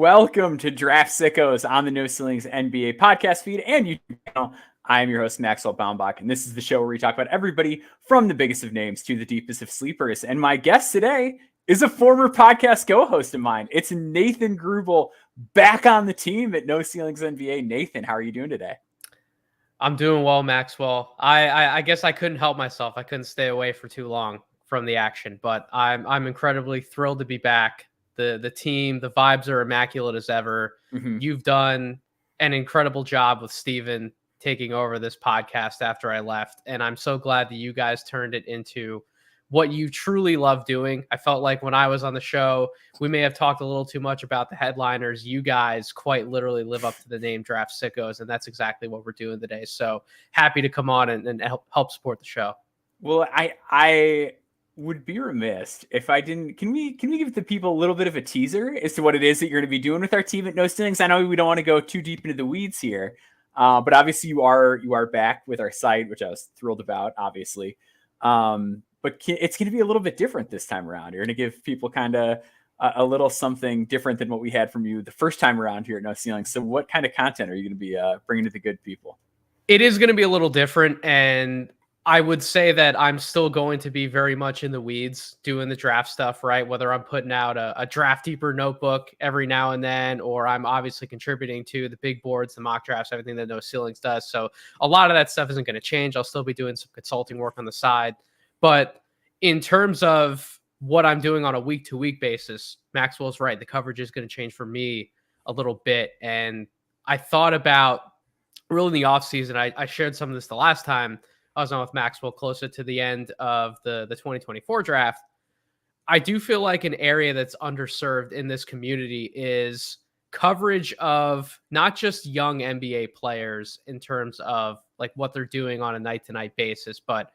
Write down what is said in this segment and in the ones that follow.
Welcome to Draft Sickos on the No Ceilings NBA podcast feed and YouTube channel. I am your host, Maxwell Baumbach, and this is the show where we talk about everybody from the biggest of names to the deepest of sleepers. And my guest today is a former podcast co-host of mine. It's Nathan Grubel, back on the team at No Ceilings NBA. Nathan, how are you doing today? I'm doing well, Maxwell. I guess I couldn't help myself. I couldn't stay away for too long from the action, but I'm incredibly thrilled to be back. The team, the vibes are immaculate as ever. Mm-hmm. You've done an incredible job with Steven taking over this podcast after I left, and I'm so glad that you guys turned it into what you truly love doing. I felt like when I was on the show, we may have talked a little too much about the headliners. You guys quite literally live up to the name Draft Sickos, and that's exactly what we're doing today. So happy to come on and help support the show. Well, I would be remiss if I didn't. Can we give the people a little bit of a teaser as to what it is that you're going to be doing with our team at No Ceilings? I know we don't want to go too deep into the weeds here, but obviously you are back with our site, which I was thrilled about, obviously. But it's going to be a little bit different this time around. You're going to give people kind of a little something different than what we had from you the first time around here at No Ceilings. So what kind of content are you going to be bringing to the good people? It is going to be a little different, and I would say that I'm still going to be very much in the weeds doing the draft stuff, right? Whether I'm putting out a draft deeper notebook every now and then, or I'm obviously contributing to the big boards, the mock drafts, everything that No Ceilings does. So a lot of that stuff isn't going to change. I'll still be doing some consulting work on the side. But in terms of what I'm doing on a week-to-week basis, Maxwell's right. The coverage is going to change for me a little bit. And I thought about really in the offseason, I shared some of this the last time I was on with Maxwell closer to the end of the 2024 draft. I do feel like an area that's underserved in this community is coverage of not just young NBA players in terms of like what they're doing on a night-to-night basis, but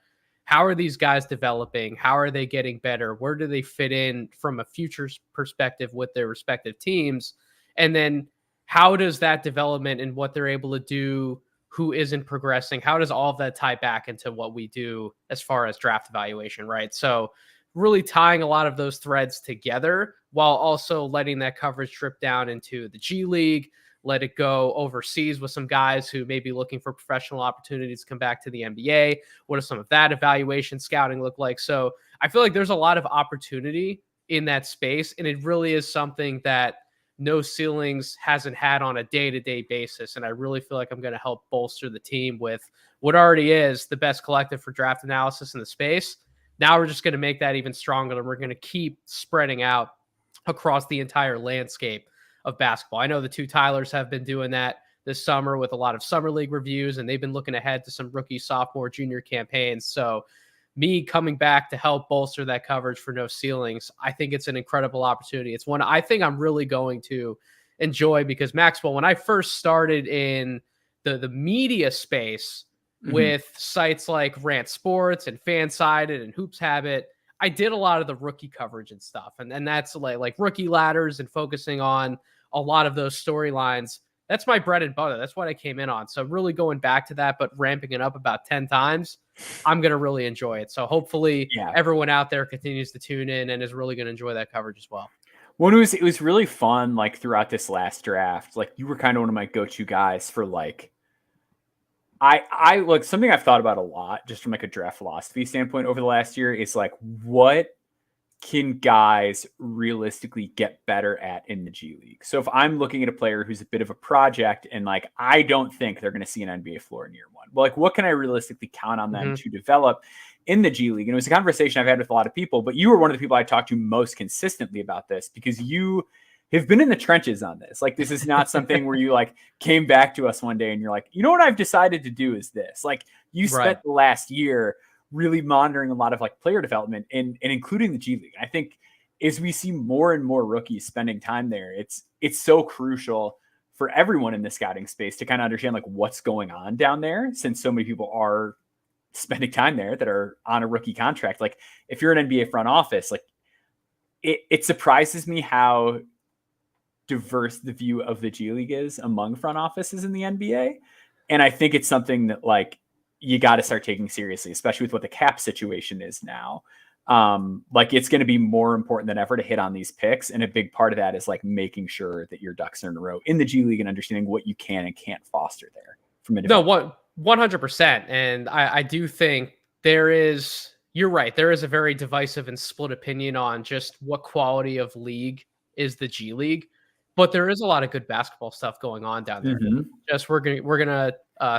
how are these guys developing? How are they getting better? Where do they fit in from a future perspective with their respective teams? And then how does that development and what they're able to do, who isn't progressing, how does all of that tie back into what we do as far as draft evaluation, right? So really tying a lot of those threads together while also letting that coverage drip down into the G League, let it go overseas with some guys who may be looking for professional opportunities to come back to the NBA. What does some of that evaluation scouting look like? So I feel like there's a lot of opportunity in that space, and it really is something that No Ceilings hasn't had on a day-to-day basis. And I really feel like I'm going to help bolster the team with what already is the best collective for draft analysis in the space. Now we're just going to make that even stronger, and we're going to keep spreading out across the entire landscape of basketball. I know the two Tylers have been doing that this summer with a lot of summer league reviews, and they've been looking ahead to some rookie, sophomore, junior campaigns. So me coming back to help bolster that coverage for No Ceilings, I think it's an incredible opportunity. It's one I think I'm really going to enjoy because, Maxwell, when I first started in the media space with sites like Rant Sports and Fansided and Hoops Habit, I did a lot of the rookie coverage and stuff. And that's like rookie ladders and focusing on a lot of those storylines. That's my bread and butter. That's what I came in on. So really going back to that, but ramping it up about 10 times, I'm going to really enjoy it. So hopefully everyone out there continues to tune in and is really going to enjoy that coverage as well. Well, it was really fun, like throughout this last draft. Like you were kind of one of my go-to guys for like, I like something I've thought about a lot just from like a draft philosophy standpoint over the last year is like, what can guys realistically get better at in the G League? So if I'm looking at a player who's a bit of a project and like, I don't think they're going to see an NBA floor in year one, well, like what can I realistically count on them to develop in the G League? And it was a conversation I've had with a lot of people, but you were one of the people I talked to most consistently about this because you have been in the trenches on this. Like, this is not something where you like came back to us one day and you're like, you know what I've decided to do is this. Like you spent the last year really monitoring a lot of like player development and including the G League. I think as we see more and more rookies spending time there, it's so crucial for everyone in the scouting space to kind of understand like what's going on down there, since so many people are spending time there that are on a rookie contract. Like if you're an NBA front office, like it surprises me how diverse the view of the G League is among front offices in the NBA. And I think it's something that like you got to start taking seriously, especially with what the cap situation is now. like it's going to be more important than ever to hit on these picks. And a big part of that is like making sure that your ducks are in a row in the G League and understanding what you can and can't foster there from a No, 100%. And I do think you're right. There is a very divisive and split opinion on just what quality of league is the G League, but there is a lot of good basketball stuff going on down there. Mm-hmm. Just we're gonna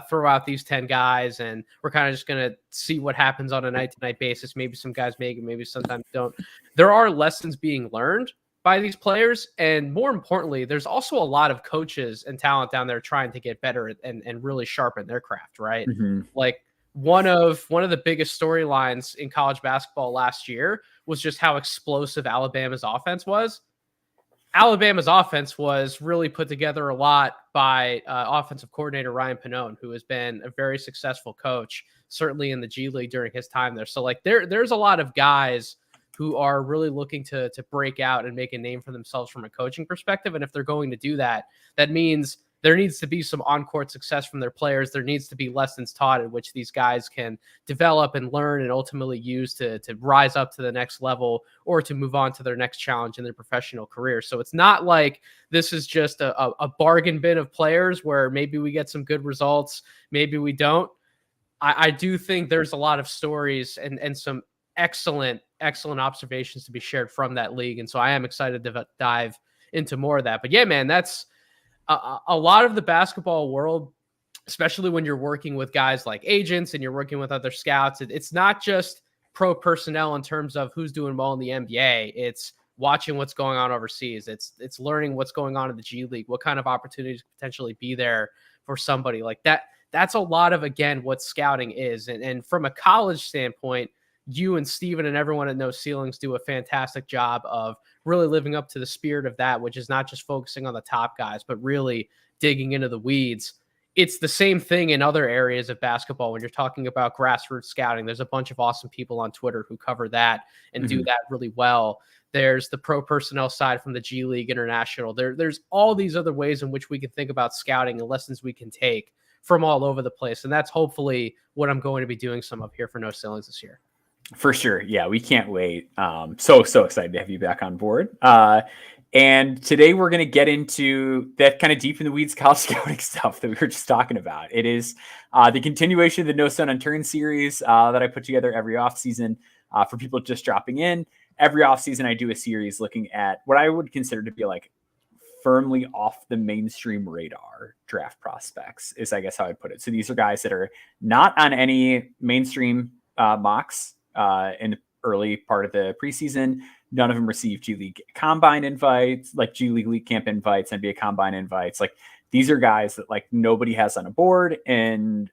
throw out these 10 guys, and we're kind of just gonna see what happens on a night-to-night basis. Maybe some guys make it, maybe sometimes don't. There are lessons being learned by these players, and more importantly, there's also a lot of coaches and talent down there trying to get better and really sharpen their craft, right? Mm-hmm. Like one of the biggest storylines in college basketball last year was just how explosive Alabama's offense was. Alabama's offense was really put together a lot by offensive coordinator Ryan Pannone, who has been a very successful coach, certainly in the G League during his time there. So like there's a lot of guys who are really looking to break out and make a name for themselves from a coaching perspective. And if they're going to do that, that means there needs to be some on-court success from their players. There needs to be lessons taught in which these guys can develop and learn and ultimately use to rise up to the next level or to move on to their next challenge in their professional career. So it's not like this is just a bargain bin of players where maybe we get some good results, maybe we don't. I do think there's a lot of stories and some excellent observations to be shared from that league. And so I am excited to dive into more of that. But yeah, man, that's a lot of the basketball world, especially when you're working with guys like agents and you're working with other scouts. It's not just pro personnel in terms of who's doing well in the NBA. It's watching what's going on overseas. It's learning what's going on in the G League, what kind of opportunities could potentially be there for somebody like that. That's a lot of, again, what scouting is. And from a college standpoint, you and Steven and everyone at No Ceilings do a fantastic job of really living up to the spirit of that, which is not just focusing on the top guys, but really digging into the weeds. It's the same thing in other areas of basketball. When you're talking about grassroots scouting, there's a bunch of awesome people on Twitter who cover that and do that really well. There's the pro personnel side from the G League International. There's all these other ways in which we can think about scouting and lessons we can take from all over the place. And that's hopefully what I'm going to be doing some of here for No Ceilings this year. For sure. Yeah, we can't wait. So excited to have you back on board. And today we're going to get into that kind of deep in the weeds college scouting stuff that we were just talking about. It is the continuation of the No Stone Unturned series that I put together every offseason for people just dropping in. Every offseason I do a series looking at what I would consider to be like firmly off the mainstream radar draft prospects is I guess how I'd put it. So these are guys that are not on any mainstream mocks in the early part of the preseason. None of them received G League Combine invites, like G League Camp invites, NBA Combine invites. Like these are guys that like nobody has on a board. And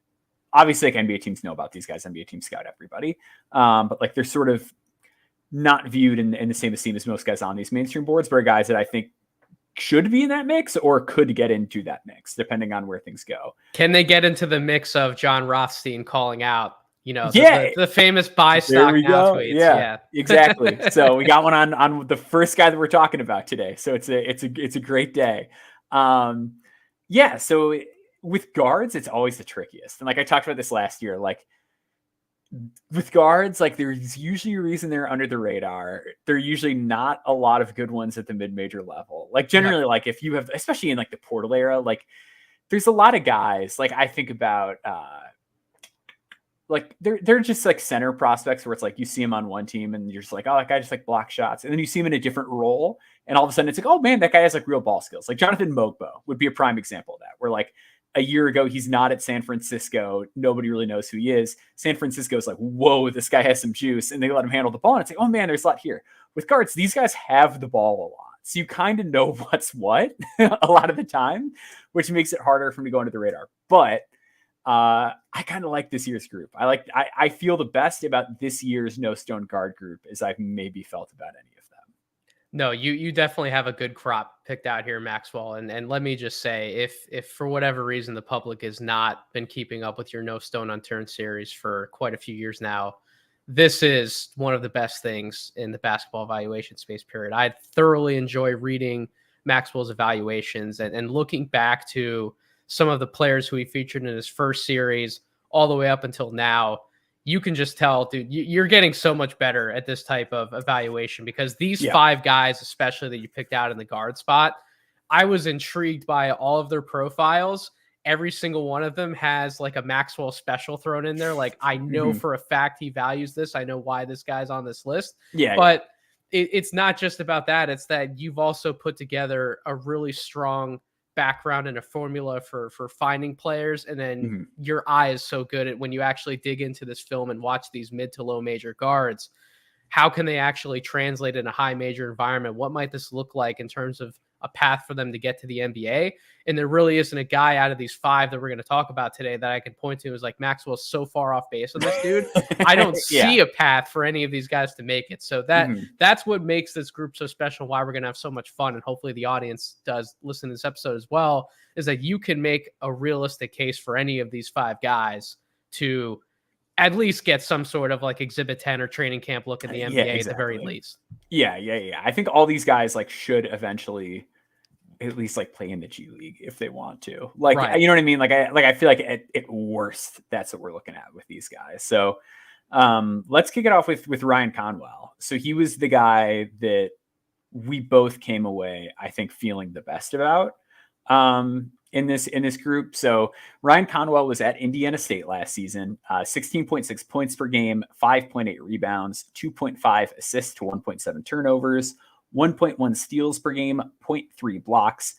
obviously like NBA teams know about these guys. NBA teams scout everybody. But like they're sort of not viewed in the same esteem as most guys on these mainstream boards, but are guys that I think should be in that mix or could get into that mix depending on where things go. Can they get into the mix of John Rothstein calling out, the famous buy stock now tweets? Yeah, exactly. So we got one on the first guy that we're talking about today. So it's a great day. So with guards, it's always the trickiest. And like I talked about this last year, like with guards, like there's usually a reason they're under the radar. There are usually not a lot of good ones at the mid-major level. Like generally, like if you have, especially in like the portal era, like there's a lot of guys, like I think about, like they're just like center prospects where it's like you see him on one team and you're just like, oh, that guy just like block shots. And then you see him in a different role. And all of a sudden it's like, oh man, that guy has like real ball skills. Like Jonathan Mogbo would be a prime example of that, where like a year ago, he's not at San Francisco. Nobody really knows who he is. San Francisco's like, whoa, this guy has some juice. And they let him handle the ball. And it's like, oh man, there's a lot here. With guards, these guys have the ball a lot. So you kind of know what's what a lot of the time, which makes it harder for me to go under the radar. But I kind of like this year's group. I feel the best about this year's No Stone guard group as I've maybe felt about any of them. No, you definitely have a good crop picked out here, Maxwell. And let me just say, if for whatever reason the public has not been keeping up with your No Stone Unturned series for quite a few years now, this is one of the best things in the basketball evaluation space, period. I thoroughly enjoy reading Maxwell's evaluations and looking back to some of the players who he featured in his first series all the way up until now. you can just tell, dude, you're getting so much better at this type of evaluation because these Yeah. 5 guys, especially that you picked out in the guard spot, I was intrigued by all of their profiles. Every single one of them has like a Maxwell special thrown in there. Like, I know for a fact he values this. I know why this guy's on this list. Yeah. But it's not just about that. It's that you've also put together a really strong background and a formula for finding players. And then your eye is so good at when you actually dig into this film and watch these mid to low major guards. How can they actually translate in a high major environment? What might this look like in terms of a path for them to get to the NBA? And there really isn't a guy out of these 5 that we're going to talk about today that I can point to as like, Maxwell's so far off base on this dude. I don't see a path for any of these guys to make it. So that's what makes this group so special, why we're going to have so much fun. And hopefully the audience does listen to this episode as well, is that you can make a realistic case for any of these 5 guys to at least get some sort of like exhibit 10 or training camp look at the NBA at the very least. Yeah. I think all these guys like should eventually at least like play in the G League if they want to. Like, you know what I mean? Like I feel like at worst, that's what we're looking at with these guys. So let's kick it off with Ryan Conwell. So he was the guy that we both came away, I think, feeling the best about in this group. So Ryan Conwell was at Indiana State last season, 16.6 points per game, 5.8 rebounds, 2.5 assists to 1.7 turnovers, 1.1 steals per game, 0.3 blocks,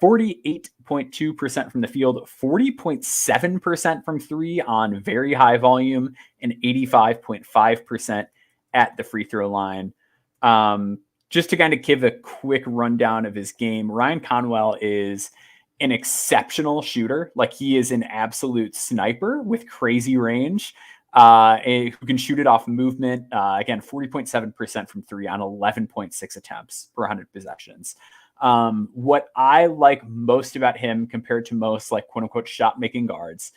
48.2% from the field, 40.7% from 3 on very high volume, and 85.5% at the free throw line. Just to kind of give a quick rundown of his game, Ryan Conwell is an exceptional shooter. Like, he is an absolute sniper with crazy range, who can shoot it off movement. Again, 40.7% from 3 on 11.6 attempts per 100 possessions. What I like most about him compared to most like quote unquote shot making guards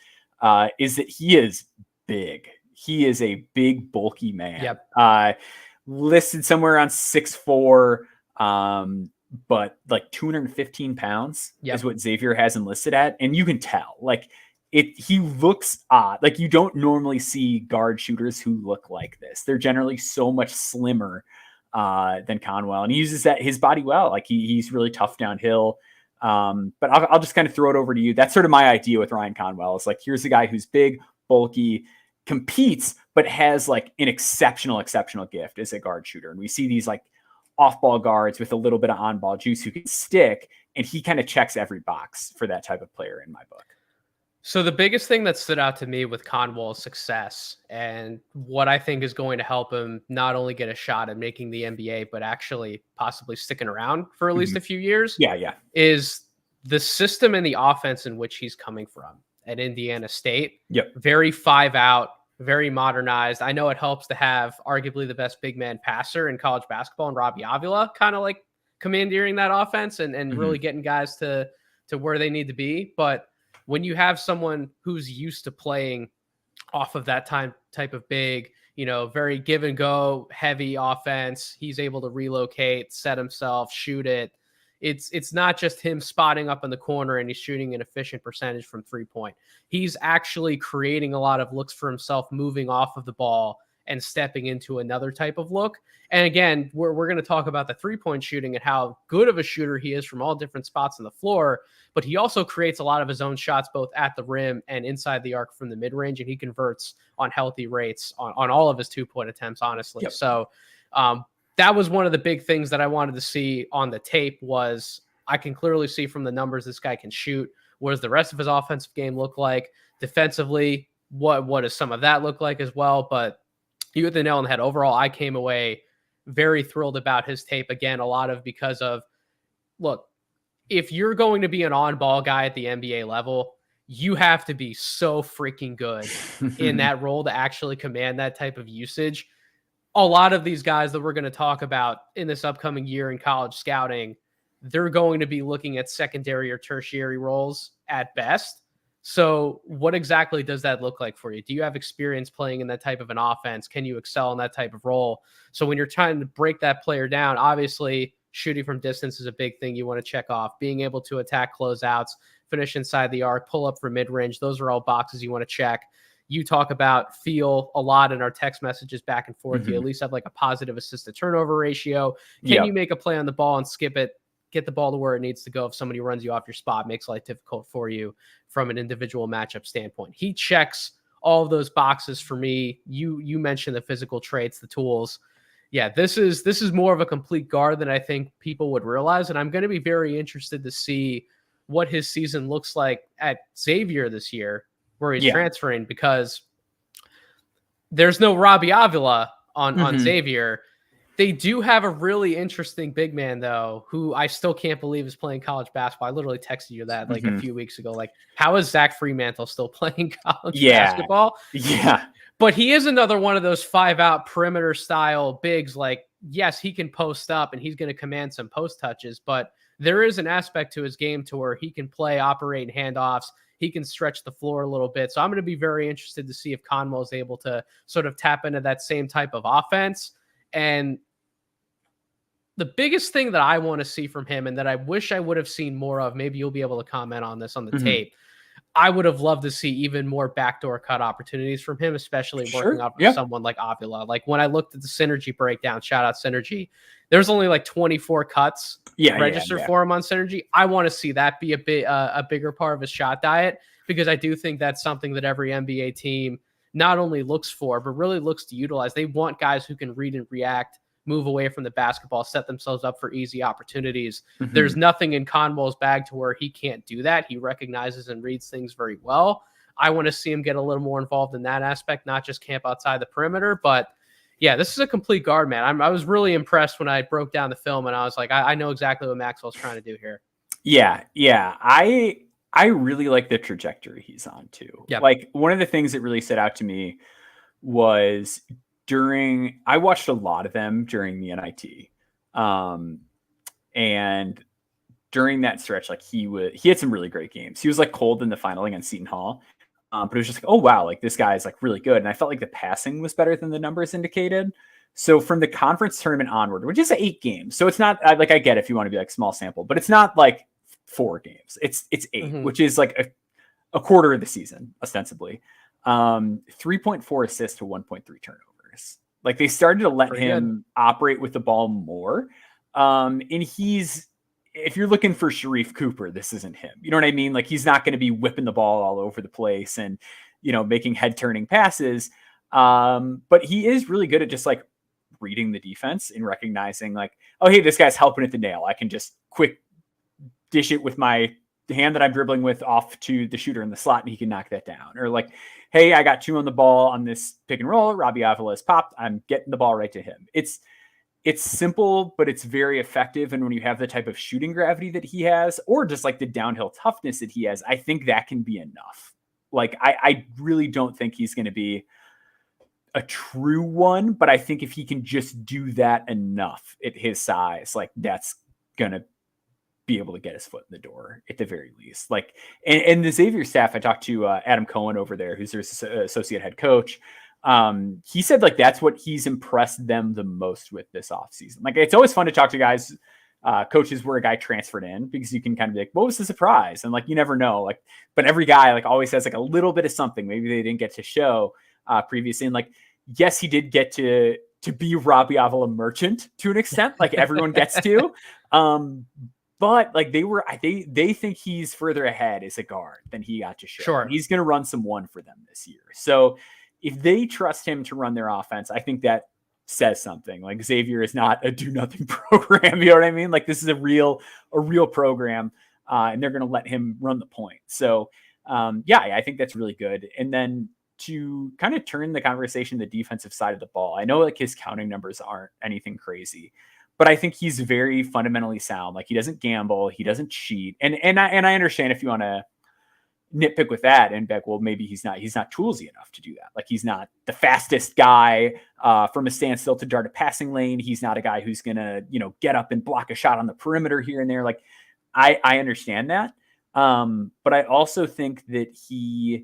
is that he is big. He is a big, bulky man. Listed somewhere around 6'4", but like 215 pounds is what Xavier has him listed at. And you can tell, like, he looks odd. Like, you don't normally see guard shooters who look like this. They're generally so much slimmer than Conwell, and he uses his body well. Like, he's really tough downhill. But I'll just kind of throw it over to you. That's sort of my idea with Ryan Conwell. It's like, here's a guy who's big, bulky, competes, but has like an exceptional gift as a guard shooter. And we see these like off-ball guards with a little bit of on-ball juice who can stick, and he kind of checks every box for that type of player in my book. So the biggest thing that stood out to me with Conwell's success and what I think is going to help him not only get a shot at making the NBA, but actually possibly sticking around for at least a few years, is the system and the offense in which he's coming from at Indiana State. Very 5-out, very modernized. I know it helps to have arguably the best big man passer in college basketball, and Robbie Avila kind of like commandeering that offense and really getting guys to where they need to be. But when you have someone who's used to playing off of that type of big, very give and go, heavy offense, he's able to relocate, set himself, shoot it. It's not just him spotting up in the corner and he's shooting an efficient percentage from 3-point. He's actually creating a lot of looks for himself, moving off of the ball and stepping into another type of look. And again, we're going to talk about the 3-point shooting and how good of a shooter he is from all different spots on the floor, but he also creates a lot of his own shots, both at the rim and inside the arc from the mid-range, and he converts on healthy rates on all of his 2-point attempts, honestly. So that was one of the big things that I wanted to see on the tape. Was I can clearly see from the numbers this guy can shoot. What does the rest of his offensive game look like? Defensively, what does some of that look like as well? But you hit the nail on the head. Overall, I came away very thrilled about his tape. Again, a lot of because of, look, if you're going to be an on-ball guy at the NBA level, you have to be so freaking good in that role to actually command that type of usage. A lot of these guys that we're going to talk about in this upcoming year in college scouting, they're going to be looking at secondary or tertiary roles at best. So what exactly does that look like for you? Do you have experience playing in that type of an offense? Can you excel in that type of role? So when you're trying to break that player down, obviously shooting from distance is a big thing you want to check off. Being able to attack closeouts, finish inside the arc, pull up for mid-range, those are all boxes you want to check. you talk about feel a lot in our text messages back and forth. You Mhm. at least have like a positive assist to turnover ratio. Can you Yep. make a play on the ball and skip it, get the ball to where it needs to go if somebody runs you off your spot, makes life difficult for you from an individual matchup standpoint? He checks all of those boxes for me. You mentioned the physical traits, the tools. Yeah, this is more of a complete guard than I think people would realize, and I'm going to be very interested to see what his season looks like at Xavier this year, where he's Yeah. transferring, because there's no Robbie Avila on Mhm. Xavier. They do have a really interesting big man, though, who I still can't believe is playing college basketball. I literally texted you that like a Mhm. few weeks ago. Like, how is Zach Fremantle still playing college Yeah. basketball? Yeah. But he is another one of those 5-out perimeter style bigs. Like, yes, he can post up and he's going to command some post touches, but there is an aspect to his game to where he can play, operate handoffs. He can stretch the floor a little bit. So I'm going to be very interested to see if Conwell is able to sort of tap into that same type of offense. And the biggest thing that I want to see from him, and that I wish I would have seen more of, maybe you'll be able to comment on this on the Mhm. tape. I would have loved to see even more backdoor cut opportunities from him, especially working Sure. off of Yeah. someone like Avila. Like, when I looked at the synergy breakdown, shout out synergy, there's only like 24 cuts Yeah. registered for him on synergy. I want to see that be a bigger part of his shot diet, because I do think that's something that every NBA team not only looks for, but really looks to utilize. They want guys who can read and react, move away from the basketball, set themselves up for easy opportunities. There's Mhm. nothing in Conwell's bag to where he can't do that. He recognizes and reads things very well. I want to see him get a little more involved in that aspect, not just camp outside the perimeter. But yeah, this is a complete guard, man. I was really impressed when I broke down the film, and I was like, I know exactly what Maxwell's trying to do here. Yeah. Yeah. I really like the trajectory he's on too. Yep. Like, one of the things that really stood out to me was I watched a lot of them during the NIT. And during that stretch, like, he had some really great games. He was like cold in the final against Seton Hall. But it was just like, oh wow, like, this guy is like really good. And I felt like the passing was better than the numbers indicated. So from the conference tournament onward, which is 8 games, so it's not like, I get if you want to be like small sample, but it's not like 4 games. It's 8, Mm-hmm. which is like a quarter of the season ostensibly. 3.4 assists to 1.3 turnovers. Like, they started to let Pretty good. him operate with the ball more. And if you're looking for Sharif Cooper, this isn't him. You know what I mean? Like, he's not going to be whipping the ball all over the place and, making head turning passes. But he is really good at just like reading the defense and recognizing like, oh, hey, this guy's helping at the nail. I can just quick dish it with my hand that I'm dribbling with off to the shooter in the slot, and he can knock that down. Or like, hey, I got 2 on the ball on this pick and roll. Robbie Avila is popped. I'm getting the ball right to him. It's simple, but it's very effective. And when you have the type of shooting gravity that he has, or just like the downhill toughness that he has, I think that can be enough. Like, I really don't think he's going to be a true one, but I think if he can just do that enough at his size, like, that's going to be able to get his foot in the door at the very least. Like, and the Xavier staff, I talked to Adam Cohen over there, who's their associate head coach. He said like that's what he's impressed them the most with this offseason. Like, it's always fun to talk to guys, coaches where a guy transferred in, because you can kind of be like, what was the surprise? And like, you never know. Like, but every guy like always has like a little bit of something maybe they didn't get to show previously. And like, yes, he did get to be Robbie Avila merchant to an extent, like everyone gets to. But like, they think he's further ahead as a guard than he got to show. Sure. And he's going to run some 1 for them this year. So if they trust him to run their offense, I think that says something. Like, Xavier is not a do nothing program. You know what I mean? Like, this is a real program, and they're going to let him run the point. So yeah, I think that's really good. And then to kind of turn the conversation to the defensive side of the ball, I know like his counting numbers aren't anything crazy, but I think he's very fundamentally sound. Like, he doesn't gamble, he doesn't cheat. And I understand if you want to nitpick with that and be like, well, maybe he's not toolsy enough to do that. Like, he's not the fastest guy from a standstill to dart a passing lane. He's not a guy who's going to, get up and block a shot on the perimeter here and there. Like, I understand that. But I also think that he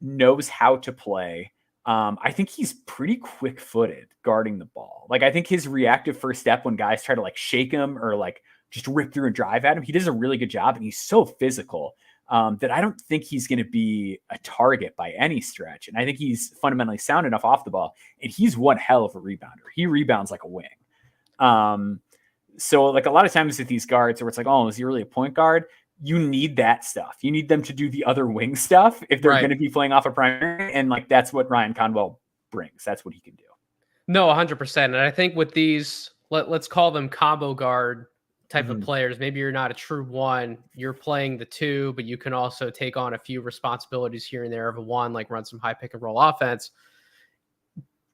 knows how to play. I think he's pretty quick-footed guarding the ball. Like, I think his reactive first step when guys try to like shake him or like just rip through and drive at him, he does a really good job, and he's so physical. that I don't think he's going to be a target by any stretch. And I think he's fundamentally sound enough off the ball, and he's one hell of a rebounder. He rebounds like a wing. So like a lot of times with these guards where it's like, oh, is he really a point guard? You need that stuff. You need them to do the other wing stuff if they're going to be playing off a primary. And like, that's what Ryan Conwell brings. That's what he can do. No, 100%. And I think with these, let's call them combo guard type of players, maybe you're not a true one, you're playing the two, but you can also take on a few responsibilities here and there of a one, like run some high pick and roll offense.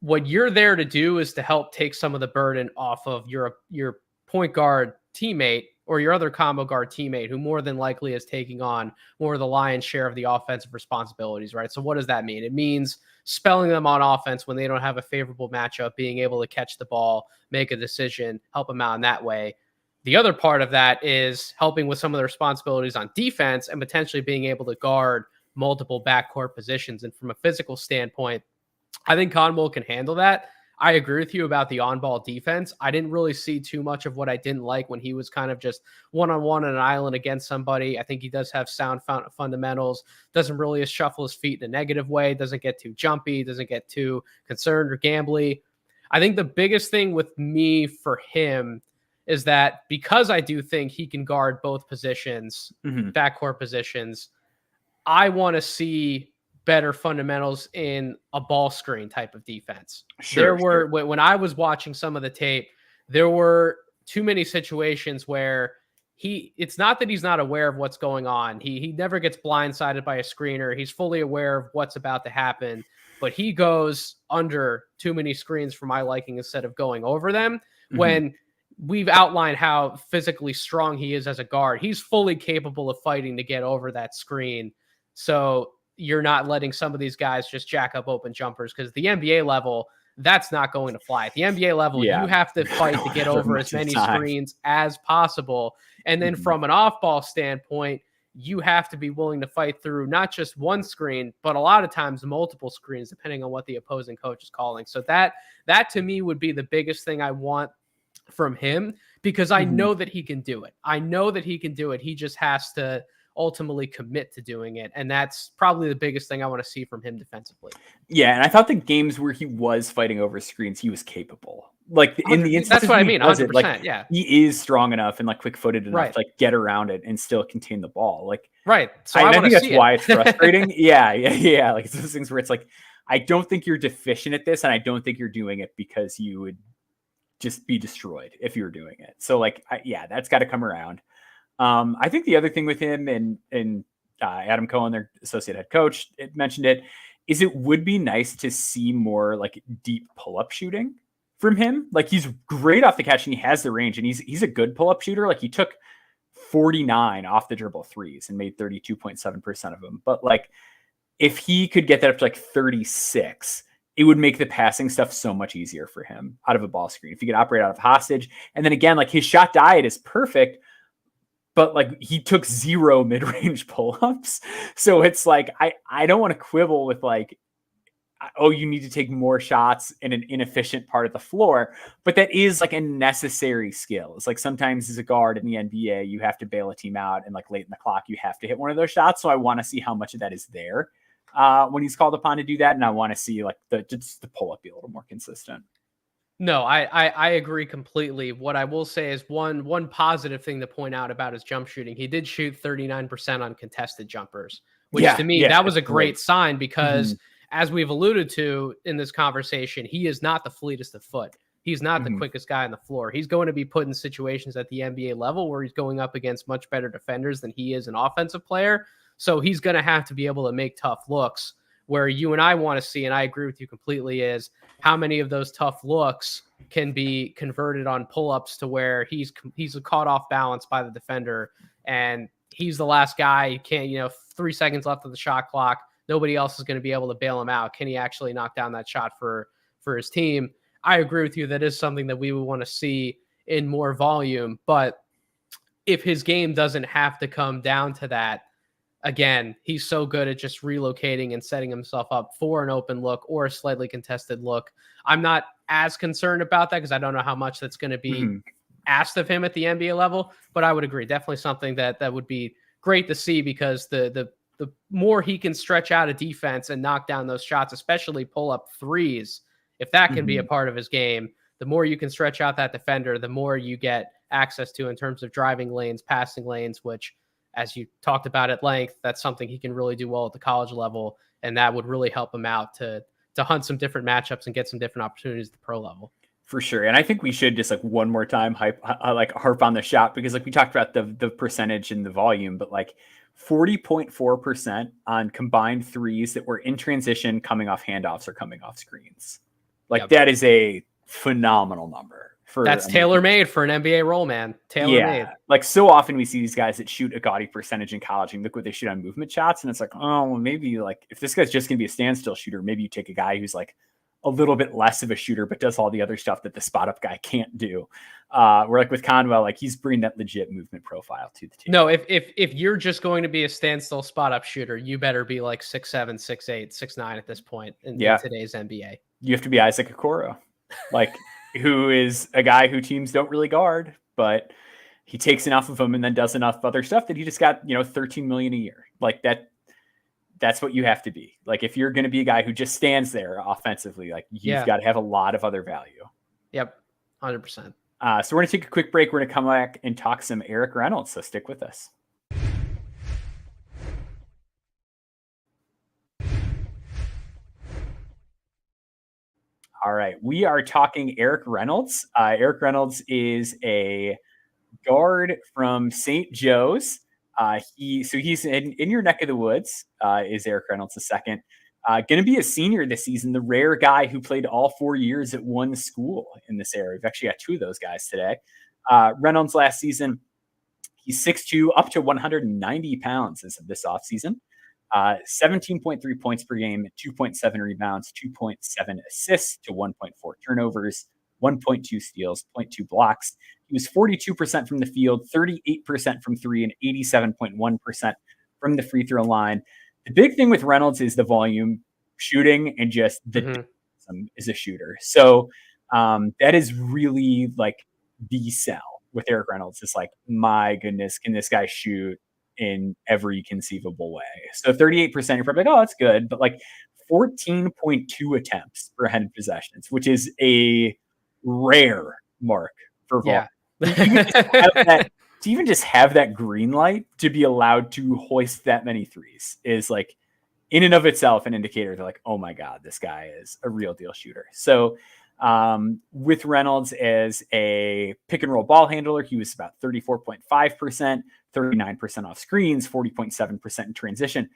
What you're there to do is to help take some of the burden off of your point guard teammate or your other combo guard teammate, who more than likely is taking on more of the lion's share of the offensive responsibilities, right? So what does that mean? It means spelling them on offense when they don't have a favorable matchup, being able to catch the ball, make a decision, help them out in that way. The other part of that is helping with some of the responsibilities on defense and potentially being able to guard multiple backcourt positions. And from a physical standpoint, I think Conwell can handle that. I agree with you about the on-ball defense. I didn't really see too much of what I didn't like when he was kind of just one-on-one on an island against somebody. I think he does have sound fundamentals, doesn't really shuffle his feet in a negative way, doesn't get too jumpy, doesn't get too concerned or gambly. I think the biggest thing with me for him is that because I do think he can guard both positions, backcourt positions, I want to see better fundamentals in a ball screen type of defense. When I was watching some of the tape, there were too many situations where it's not that he's not aware of what's going on. He never gets blindsided by a screener. He's fully aware of what's about to happen, but he goes under too many screens for my liking instead of going over them. When we've outlined how physically strong he is as a guard, he's fully capable of fighting to get over that screen. So you're not letting some of these guys just jack up open jumpers, because the NBA level, that's not going to fly. At the NBA level, you have to fight to get over as many screens as possible. And then from an off-ball standpoint, you have to be willing to fight through not just one screen, but a lot of times multiple screens, depending on what the opposing coach is calling. So that to me would be the biggest thing I want from him, because I know that he can do it. I know that he can do it. He just has to ultimately commit to doing it. And that's probably the biggest thing I want to see from him defensively. Yeah. And I thought the games where he was fighting over screens, he was capable. Like in the instance, that's what I mean. 100%. Like, yeah. He is strong enough and like quick footed enough to like get around it and still contain the ball. Like, So I think that's why it's frustrating. Yeah. Like it's those things where it's like, I don't think you're deficient at this. And I don't think you're doing it because you would just be destroyed if you were doing it. So like, that's got to come around. I think the other thing with him and Adam Cohen, their associate head coach, mentioned it, is it would be nice to see more like deep pull-up shooting from him. Like he's great off the catch and he has the range and he's a good pull-up shooter. Like he took 49 off the dribble threes and made 32.7% of them. But like if he could get that up to like 36, it would make the passing stuff so much easier for him out of a ball screen. If he could operate out of hostage. And then again, like his shot diet is perfect, but like he took 0 mid-range pull-ups. So it's like, I don't want to quibble with like, oh, you need to take more shots in an inefficient part of the floor, but that is like a necessary skill. It's like sometimes as a guard in the NBA, you have to bail a team out and like late in the clock, you have to hit one of those shots. So I want to see how much of that is there when he's called upon to do that. And I want to see like just the pull-up be a little more consistent. No, I agree completely. What I will say is one positive thing to point out about his jump shooting. He did shoot 39% on contested jumpers, which to me, that was a great sign because as we've alluded to in this conversation, he is not the fleetest of foot. He's not the quickest guy on the floor. He's going to be put in situations at the NBA level where he's going up against much better defenders than he is an offensive player. So he's going to have to be able to make tough looks. Where you and I want to see, and I agree with you completely, is how many of those tough looks can be converted on pull-ups to where he's caught off balance by the defender and he's the last guy. You can't, 3 seconds left of the shot clock. Nobody else is going to be able to bail him out. Can he actually knock down that shot for his team? I agree with you. That is something that we would want to see in more volume. But if his game doesn't have to come down to that, again, he's so good at just relocating and setting himself up for an open look or a slightly contested look. I'm not as concerned about that because I don't know how much that's going to be asked of him at the NBA level, but I would agree. Definitely something that would be great to see because the more he can stretch out a defense and knock down those shots, especially pull up threes, if that can be a part of his game, the more you can stretch out that defender, the more you get access to in terms of driving lanes, passing lanes, which, as you talked about at length, that's something he can really do well at the college level. And that would really help him out to hunt some different matchups and get some different opportunities at the pro level. For sure. And I think we should just like one more time harp on the shot, because like we talked about the percentage and the volume, but like 40.4% on combined threes that were in transition, coming off handoffs or coming off screens. Like that is a phenomenal number. That's tailor-made for an NBA role, man. Tailor-made. Yeah, like so often we see these guys that shoot a gaudy percentage in college and look what they shoot on movement shots. And it's like, oh, well, maybe like if this guy's just going to be a standstill shooter, maybe you take a guy who's like a little bit less of a shooter, but does all the other stuff that the spot up guy can't do. We're like with Conwell, like he's bringing that legit movement profile to the team. No, if you're just going to be a standstill spot up shooter, you better be like 6'7", 6'8", 6'9" at this point in today's NBA. You have to be Isaac Okoro, like who is a guy who teams don't really guard, but he takes enough of them and then does enough other stuff that he just got, $13 million a year. Like that's what you have to be. Like if you're going to be a guy who just stands there offensively, like you've got to have a lot of other value. Yep. 100%. So we're going to take a quick break. We're going to come back and talk some Erik Reynolds. So stick with us. All right. We are talking Erik Reynolds. Erik Reynolds is a guard from St. Joe's. He's in your neck of the woods, is Erik Reynolds II. Going to be a senior this season, the rare guy who played all 4 years at one school in this area. We've actually got two of those guys today. Reynolds last season, he's 6'2", up to 190 pounds as of this offseason. 17.3 points per game, 2.7 rebounds, 2.7 assists to 1.4 turnovers, 1.2 steals, 0.2 blocks. He was 42% from the field, 38% from three, and 87.1% from the free throw line. The big thing with Reynolds is the volume, shooting, and just the is a shooter. So that is really like the sell with Erik Reynolds. It's like, my goodness, can this guy shoot in every conceivable way? So 38%, you're probably like, oh, that's good. But like 14.2 attempts per 100 possessions, which is a rare mark for volume. To even just have that green light to be allowed to hoist that many threes is like in and of itself an indicator that like, oh my God, this guy is a real deal shooter. So with Reynolds as a pick and roll ball handler, he was about 34.5%, 39% off screens, 40.7% in transition,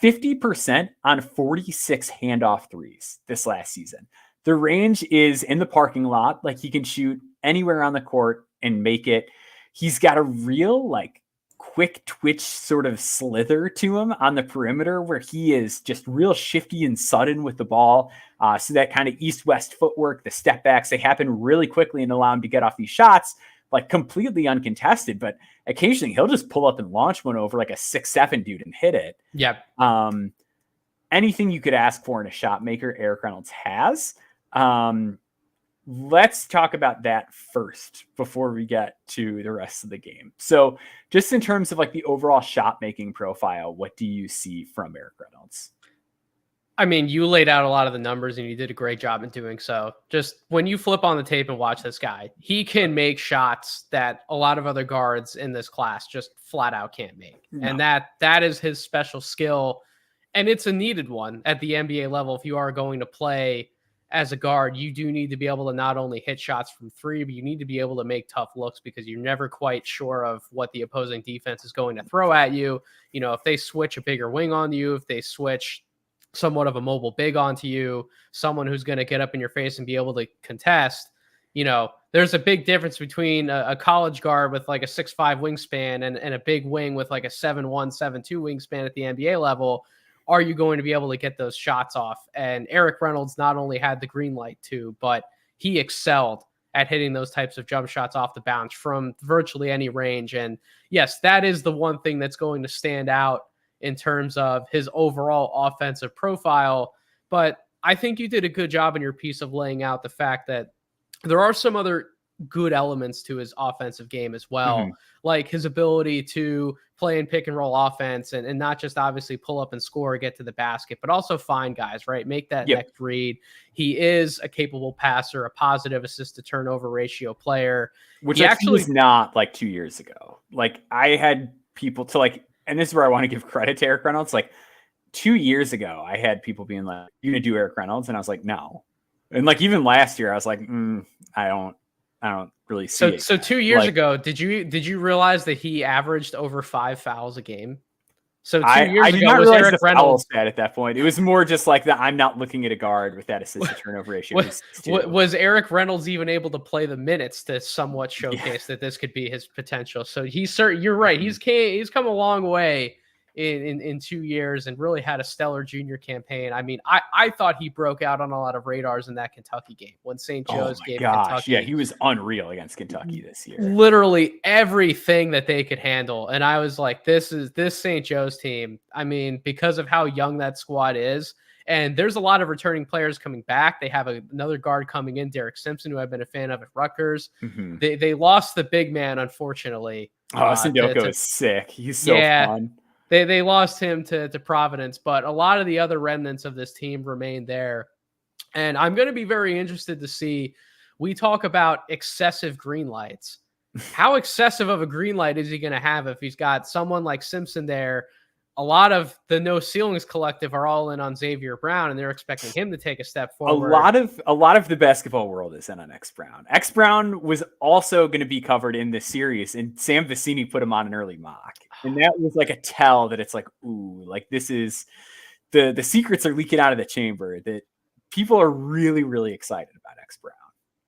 50% on 46 handoff threes this last season. The range is in the parking lot. Like he can shoot anywhere on the court and make it. He's got a real like quick twitch sort of slither to him on the perimeter where he is just real shifty and sudden with the ball. So that kind of east-west footwork, the step backs, they happen really quickly and allow him to get off these shots like completely uncontested. But occasionally he'll just pull up and launch one over like a 6'7" dude and hit it. Yep. Anything you could ask for in a shot maker, Erik Reynolds has. Let's talk about that first before we get to the rest of the game. So just in terms of like the overall shot making profile, what do you see from Erik Reynolds? I mean, you laid out a lot of the numbers and you did a great job in doing so. Just when you flip on the tape and watch this guy, he can make shots that a lot of other guards in this class just flat out can't make. No. And that is his special skill. And it's a needed one at the NBA level. If you are going to play as a guard, you do need to be able to not only hit shots from three, but you need to be able to make tough looks because you're never quite sure of what the opposing defense is going to throw at you. You know, if they switch a bigger wing on you, if they switch somewhat of a mobile big onto you, someone who's going to get up in your face and be able to contest, you know, there's a big difference between a college guard with like a 6'5" wingspan and a big wing with like a 7'1", 7'2" wingspan at the NBA level. Are you going to be able to get those shots off? And Erik Reynolds not only had the green light too, but he excelled at hitting those types of jump shots off the bounce from virtually any range. And yes, that is the one thing that's going to stand out in terms of his overall offensive profile. But I think you did a good job in your piece of laying out the fact that there are some other good elements to his offensive game as well, Mhm. like his ability to play in pick and roll offense and not just obviously pull up and score or get to the basket, but also find guys, right? Make that Yep. next read. He is a capable passer, a positive assist to turnover ratio player. Which He like he was actually, not like 2 years ago. Like I had people to like, and this is where I want to give credit to Erik Reynolds. Like 2 years ago, I had people being like, "You gonna do Erik Reynolds?" And I was like, "No." And like even last year, I was like, I don't really see it so yet." 2 years Like ago, did you realize that he averaged over 5 fouls a game? So two I years did ago not was realize Erik the foul Reynolds. stat at that point. It was more just like that. I'm not looking at a guard with that assist to turnover ratio. Who's 6'2". Was Erik Reynolds even able to play the minutes to somewhat Yeah. showcase that this could be his potential? So you're right. He's come a long way in 2 years and really had a stellar junior campaign. I mean, I thought he broke out on a lot of radars in that Kentucky game when St. Oh Joe's my gave gosh. Yeah, Kentucky he was unreal against Kentucky this year. literally everything that they could handle. And I was like, this St. Joe's team. I mean, because of how young that squad is, and there's a lot of returning players coming back. They have another guard coming in, Derek Simpson, who I've been a fan of at Rutgers. Mm-hmm. They lost the big man, unfortunately. Oh, Sindoko is sick. He's so Yeah, fun. they lost him to Providence, but a lot of the other remnants of this team remain there. And I'm going to be very interested to see. We talk about excessive green lights. How excessive of a green light is he going to have if he's got someone like Simpson there? A lot of the No Ceilings collective are all in on Xavier Brown, and they're expecting him to take a step forward. A lot of the basketball world is in on X Brown. X Brown was also going to be covered in this series, and Sam Vecini put him on an early mock, and that was like a tell that it's like, ooh, like this is the secrets are leaking out of the chamber that people are really really excited about X Brown.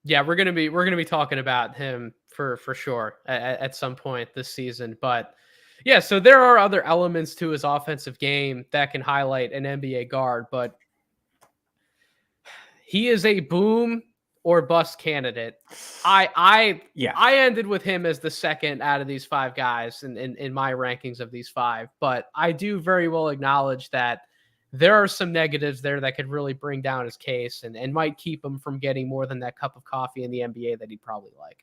Yeah, we're gonna be talking about him for sure at some point this season. But yeah, so there are other elements to his offensive game that can highlight an NBA guard, but he is a boom or bust candidate. I ended with him as the second out of these five guys in my rankings of these five, but I do very well acknowledge that there are some negatives there that could really bring down his case and might keep him from getting more than that cup of coffee in the NBA that he'd probably like.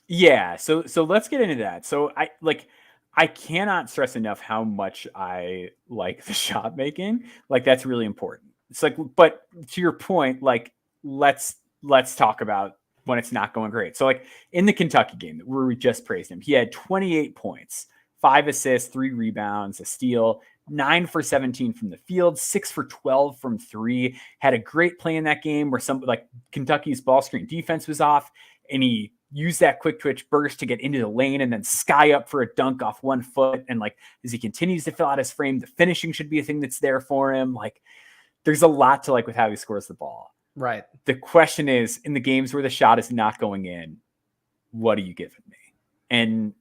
Yeah, so let's get into that. So I cannot stress enough how much I like the shot making. Like that's really important. It's like, but to your point, like let's talk about when it's not going great. So like in the Kentucky game where we just praised him, he had 28 points, 5 assists, 3 rebounds, a steal, 9 for 17 from the field, 6 for 12 from 3. Had a great play in that game where some like Kentucky's ball screen defense was off, and he used that quick twitch burst to get into the lane and then sky up for a dunk off 1 foot. And like, as he continues to fill out his frame, the finishing should be a thing that's there for him. Like there's a lot to like with how he scores the ball. Right. The question is, in the games where the shot is not going in, what are you giving me? And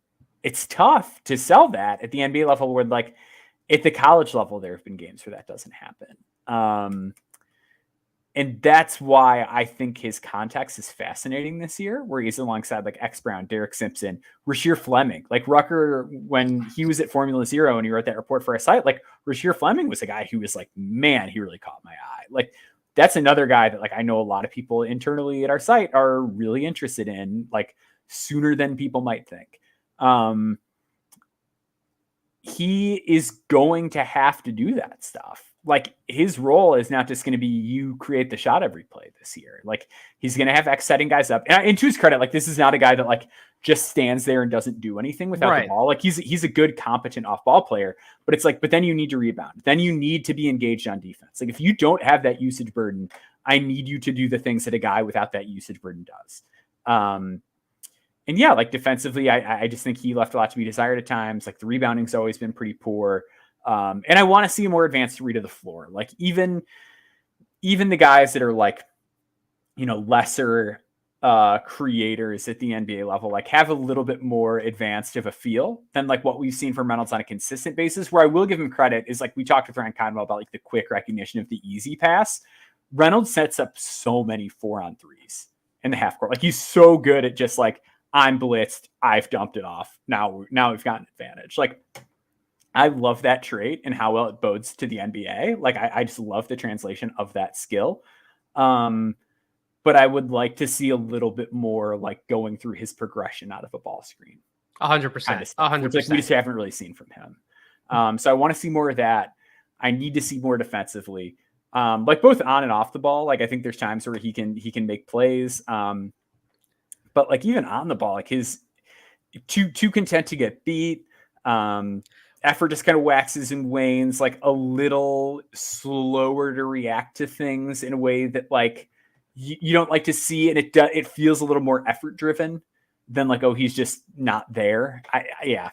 it's tough to sell that at the NBA level where like at the college level, there have been games where that doesn't happen. And that's why I think his context is fascinating this year, where he's alongside like X Brown, Derek Simpson, Rasheer Fleming. Like Rucker, when he was at Formula Zero and he wrote that report for our site, like Rasheer Fleming was a guy who was like, man, he really caught my eye. Like that's another guy that like I know a lot of people internally at our site are really interested in, like sooner than people might think. He is going to have to do that stuff. Like his role is not just going to be you create the shot every play this year. Like he's going to have X setting guys up. And to his credit, like this is not a guy that like just stands there and doesn't do anything without the ball. Like he's a good, competent off ball player, but it's like, but then you need to rebound. Then you need to be engaged on defense. Like if you don't have that usage burden, I need you to do the things that a guy without that usage burden does. And yeah, like defensively, I just think he left a lot to be desired at times. Like the rebounding's always been pretty poor. And I want to see a more advanced read of the floor. Like even the guys that are like, you know, lesser creators at the NBA level, like have a little bit more advanced of a feel than like what we've seen from Reynolds on a consistent basis. Where I will give him credit is like we talked with Ryan Conwell about like the quick recognition of the easy pass. Reynolds sets up so many 4-on-3s in the half court. Like he's so good at just like, I'm blitzed, I've dumped it off. Now we've got an advantage. Like I love that trait and how well it bodes to the NBA. Like I just love the translation of that skill. but I would like to see a little bit more like going through his progression out of a ball screen. 100%. 100%. Which, like, we just haven't really seen from him. So I want to see more of that. I need to see more defensively, like both on and off the ball. Like I think there's times where he can make plays, but like even on the ball, like his too content to get beat. Effort just kind of waxes and wanes, like a little slower to react to things in a way that like you don't like to see, and it feels a little more effort driven than like, oh, he's just not there. I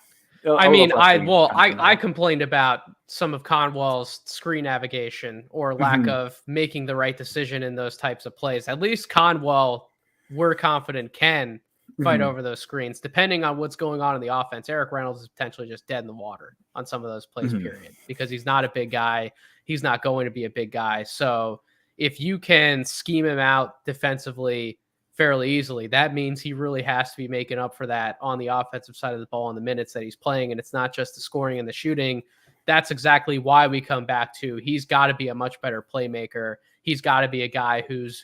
complained about some of Conwell's screen navigation or lack of making the right decision in those types of plays. At least Conwell, we're confident, can fight over those screens. Depending on what's going on in the offense, Erik Reynolds is potentially just dead in the water on some of those plays, period, because he's not a big guy. He's not going to be a big guy. So if you can scheme him out defensively fairly easily, that means he really has to be making up for that on the offensive side of the ball in the minutes that he's playing. And it's not just the scoring and the shooting. That's exactly why we come back to, he's got to be a much better playmaker. He's got to be a guy who's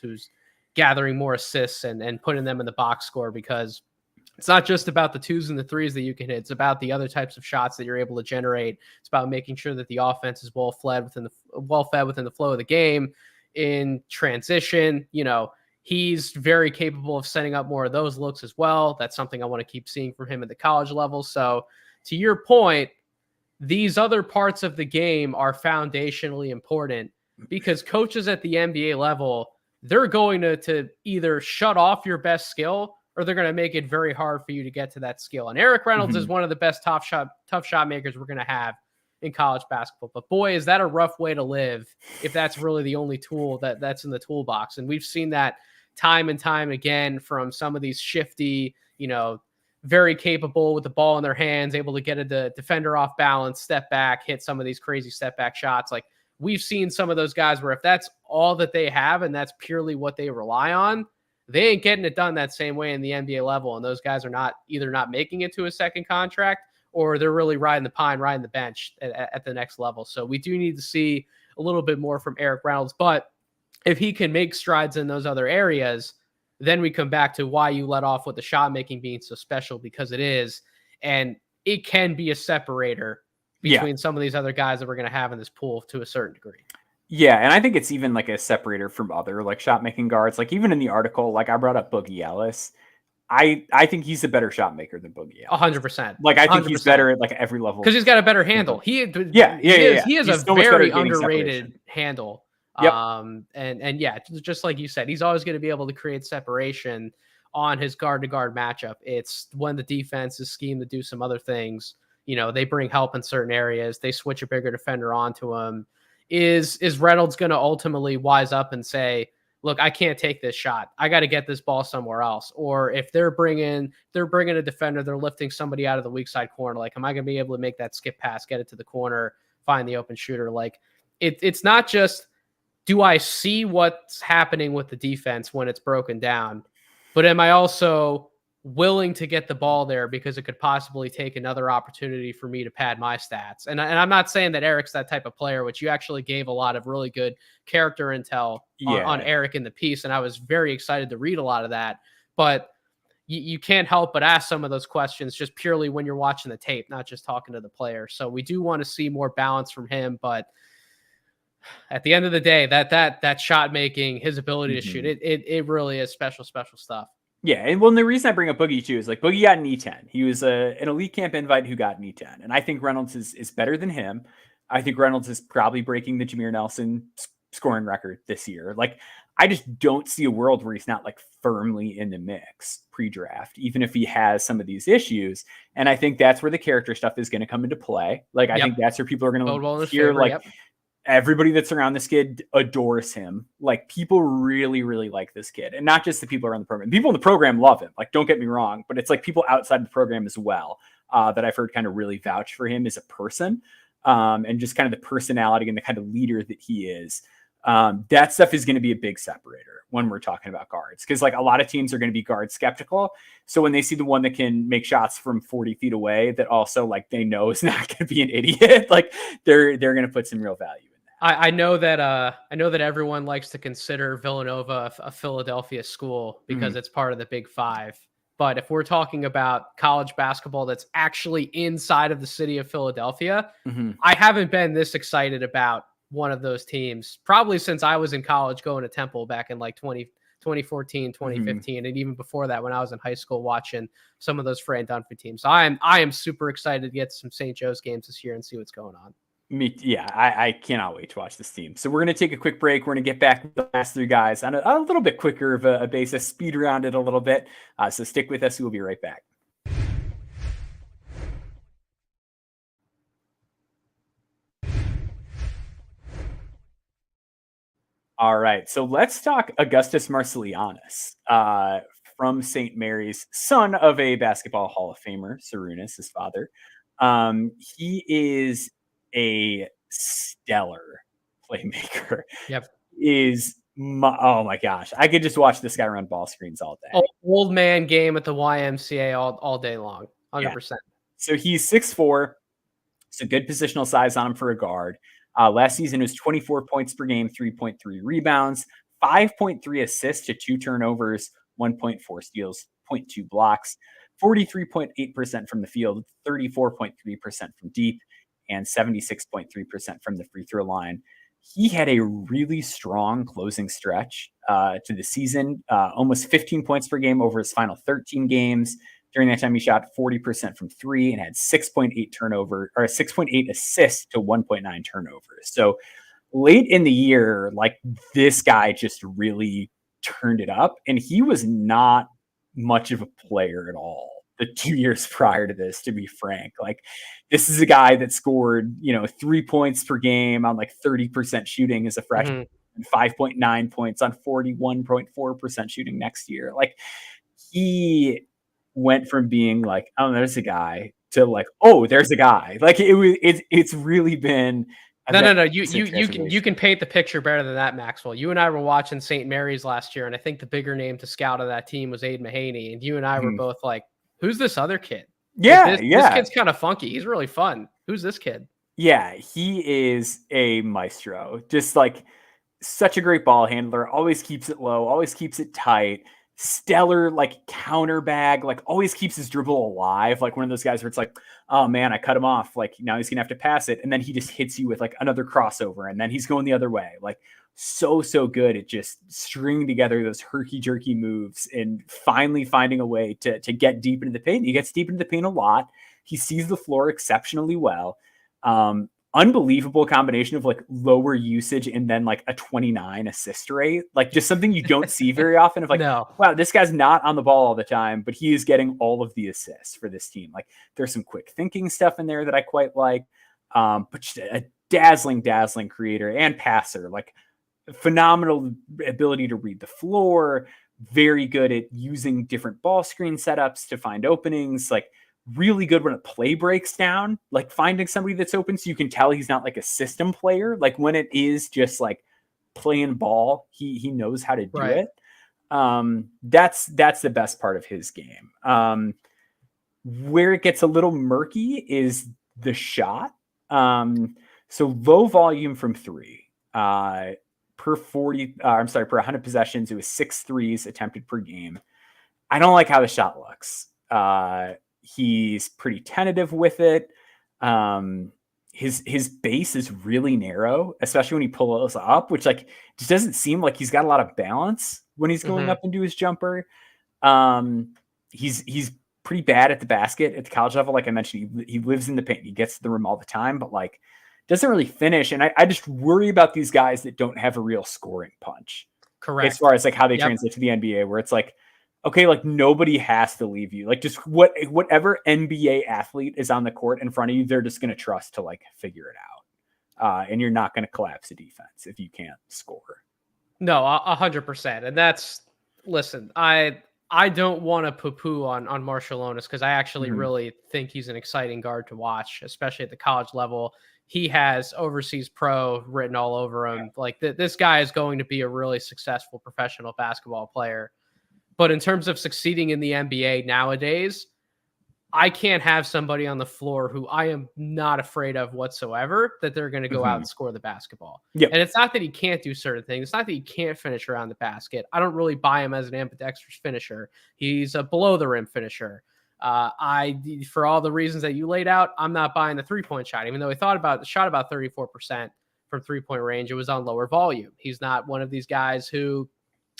gathering more assists and putting them in the box score, because it's not just about the 2s and the 3s that you can hit. It's about the other types of shots that you're able to generate. It's about making sure that the offense is well fed within the flow of the game in transition. You know, he's very capable of setting up more of those looks as well. That's something I want to keep seeing from him at the college level. So to your point, these other parts of the game are foundationally important, because coaches at the NBA level, they're going to either shut off your best skill, or they're going to make it very hard for you to get to that skill. And Erik Reynolds is one of the best tough shot makers we're going to have in college basketball. But boy, is that a rough way to live if that's really the only tool that's in the toolbox. And we've seen that time and time again from some of these shifty, very capable with the ball in their hands, able to get the defender off balance, step back, hit some of these crazy step back shots. Like, we've seen some of those guys where if that's all that they have and that's purely what they rely on, they ain't getting it done that same way in the NBA level. And those guys are either not making it to a second contract, or they're really riding the bench at the next level. So we do need to see a little bit more from Erik Reynolds. But if he can make strides in those other areas, then we come back to why you let off with the shot making being so special, because it is. And it can be a separator between some of these other guys that we're going to have in this pool to a certain degree. Yeah, and I think it's even like a separator from other like shot making guards. Like even in the article, like I brought up Boogie Ellis. I think he's a better shot maker than Boogie Ellis. 100%. Like I think 100%. He's better at like every level, because he's got a better handle. He has a very underrated handle. Yep. And yeah, just like you said, he's always going to be able to create separation on his guard to guard matchup. It's when the defense is schemed to do some other things. They bring help in certain areas. They switch a bigger defender onto him. Is Reynolds going to ultimately wise up and say, look, I can't take this shot. I got to get this ball somewhere else. Or if they're bringing a defender, they're lifting somebody out of the weak side corner. Like, am I going to be able to make that skip pass, get it to the corner, find the open shooter? Like, it's not just, do I see what's happening with the defense when it's broken down, but am I also willing to get the ball there because it could possibly take another opportunity for me to pad my stats? And I'm not saying that Erik's that type of player, which you actually gave a lot of really good character intel on Erik in the piece. And I was very excited to read a lot of that, but you can't help but ask some of those questions just purely when you're watching the tape, not just talking to the player. So we do want to see more balance from him, but at the end of the day, that shot making, his ability to shoot, it really is special stuff. Yeah, and the reason I bring up Boogie too is like Boogie got an E10. He was an elite camp invite who got an E10, and I think Reynolds is better than him. I think Reynolds is probably breaking the Jameer Nelson scoring record this year. Like, I just don't see a world where he's not like firmly in the mix pre-draft, even if he has some of these issues. And I think that's where the character stuff is going to come into play. Like, I think that's where people are going to hear everybody that's around this kid adores him. Like, people really, really like this kid. And not just the people around the program. People in the program love him. Like, don't get me wrong, but it's like people outside the program as well that I've heard kind of really vouch for him as a person and just kind of the personality and the kind of leader that he is. That stuff is going to be a big separator when we're talking about guards. Because like a lot of teams are going to be guard skeptical. So when they see the one that can make shots from 40 feet away, that also like they know is not going to be an idiot, like they're going to put some real value in that. I know that everyone likes to consider Villanova a Philadelphia school because Mhm. it's part of the Big Five. But if we're talking about college basketball that's actually inside of the city of Philadelphia, Mhm. I haven't been this excited about one of those teams probably since I was in college going to Temple back in like 2014, twenty Mhm. fifteen, and even before that when I was in high school watching some of those Fran Dunphy teams. So I am super excited to get some St. Joe's games this year and see what's going on. Yeah, I cannot wait to watch this team. So we're going to take a quick break. We're going to get back to the last three guys on a little bit quicker of a basis, speed around it a little bit. So stick with us. We'll be right back. All right, so let's talk Augustas Marciulionis from St. Mary's, son of a basketball Hall of Famer, Sarunas, his father. He is a stellar playmaker. Yep. Oh my gosh, I could just watch this guy run ball screens all day. Old man game at the YMCA all day long. Yeah. 100%. So he's 6'4", so good positional size on him for a guard. Last season was 24 points per game, 3.3 rebounds, 5.3 assists to 2 turnovers, 1.4 steals, 0.2 blocks, 43.8% from the field, 34.3% from deep, and 76.3% from the free throw line. He had a really strong closing stretch to the season, almost 15 points per game over his final 13 games. During that time, he shot 40% from three and had 6.8 turnover or 6.8 assists to 1.9 turnovers. So late in the year, like this guy just really turned it up, and he was not much of a player at all the 2 years prior to this, to be frank. Like this is a guy that scored, 3 points per game on like 30% shooting as a freshman, Mhm. and 5.9 points on 41.4% shooting next year. Like he went from being like, oh, there's a guy to like, oh, there's a guy. Like it's really been a No. You can transformation. paint the picture better than that, Maxwell. You and I were watching St. Mary's last year, and I think the bigger name to scout of that team was Aid Mahaney. And you and I were Mhm. both like, "Who's this other kid? Like Yeah, this yeah. kid's kind of funky. He's really fun. Who's this kid?" Yeah, he is a maestro. Just like such a great ball handler, always keeps it low, always keeps it tight. Stellar like counter bag, like always keeps his dribble alive. Like one of those guys where it's like, oh man, I cut him off. Like now he's gonna have to pass it, and then he just hits you with like another crossover, and then he's going the other way. Like so good at just stringing together those herky jerky moves and finally finding a way to get deep into the paint. He gets deep into the paint a lot. He sees the floor exceptionally well. Unbelievable combination of like lower usage and then like a 29 assist rate, like just something you don't see very often of like, No. wow, this guy's not on the ball all the time, but he is getting all of the assists for this team. Like there's some quick thinking stuff in there that I quite like. But just a dazzling creator and passer, like phenomenal ability to read the floor, very good at using different ball screen setups to find openings, like really good when a play breaks down, like finding somebody that's open so you can tell he's not like a system player. Like when it is just like playing ball, he knows how to do Right. it. That's the best part of his game. Where it gets a little murky is the shot. So low volume from three. Per 100 possessions, it was 6 threes attempted per game. I don't like how the shot looks. He's pretty tentative with it. His base is really narrow, especially when he pulls up, which like just doesn't seem like he's got a lot of balance when he's going up into his jumper. He's pretty bad at the basket at the college level. Like I mentioned, he lives in the paint. He gets to the rim all the time, but like doesn't really finish. And I just worry about these guys that don't have a real scoring punch as Correct. far as like how they Yep. translate to the NBA, where it's like, okay, like nobody has to leave you. Like just whatever NBA athlete is on the court in front of you, they're just going to trust to like figure it out. And you're not going to collapse the defense if you can't score. No, 100%. And listen, I don't want to poo-poo on Marciulionis because I actually really think he's an exciting guard to watch, especially at the college level. He has overseas pro written all over him. Like this guy is going to be a really successful professional basketball player. But in terms of succeeding in the NBA nowadays, I can't have somebody on the floor who I am not afraid of whatsoever that they're going to go out and score the basketball. Yep. And it's not that he can't do certain things. It's not that he can't finish around the basket. I don't really buy him as an ambidextrous finisher. He's a below the rim finisher. For all the reasons that you laid out, I'm not buying the 3-point shot, even though he shot about 34% from 3-point range. It was on lower volume. He's not one of these guys who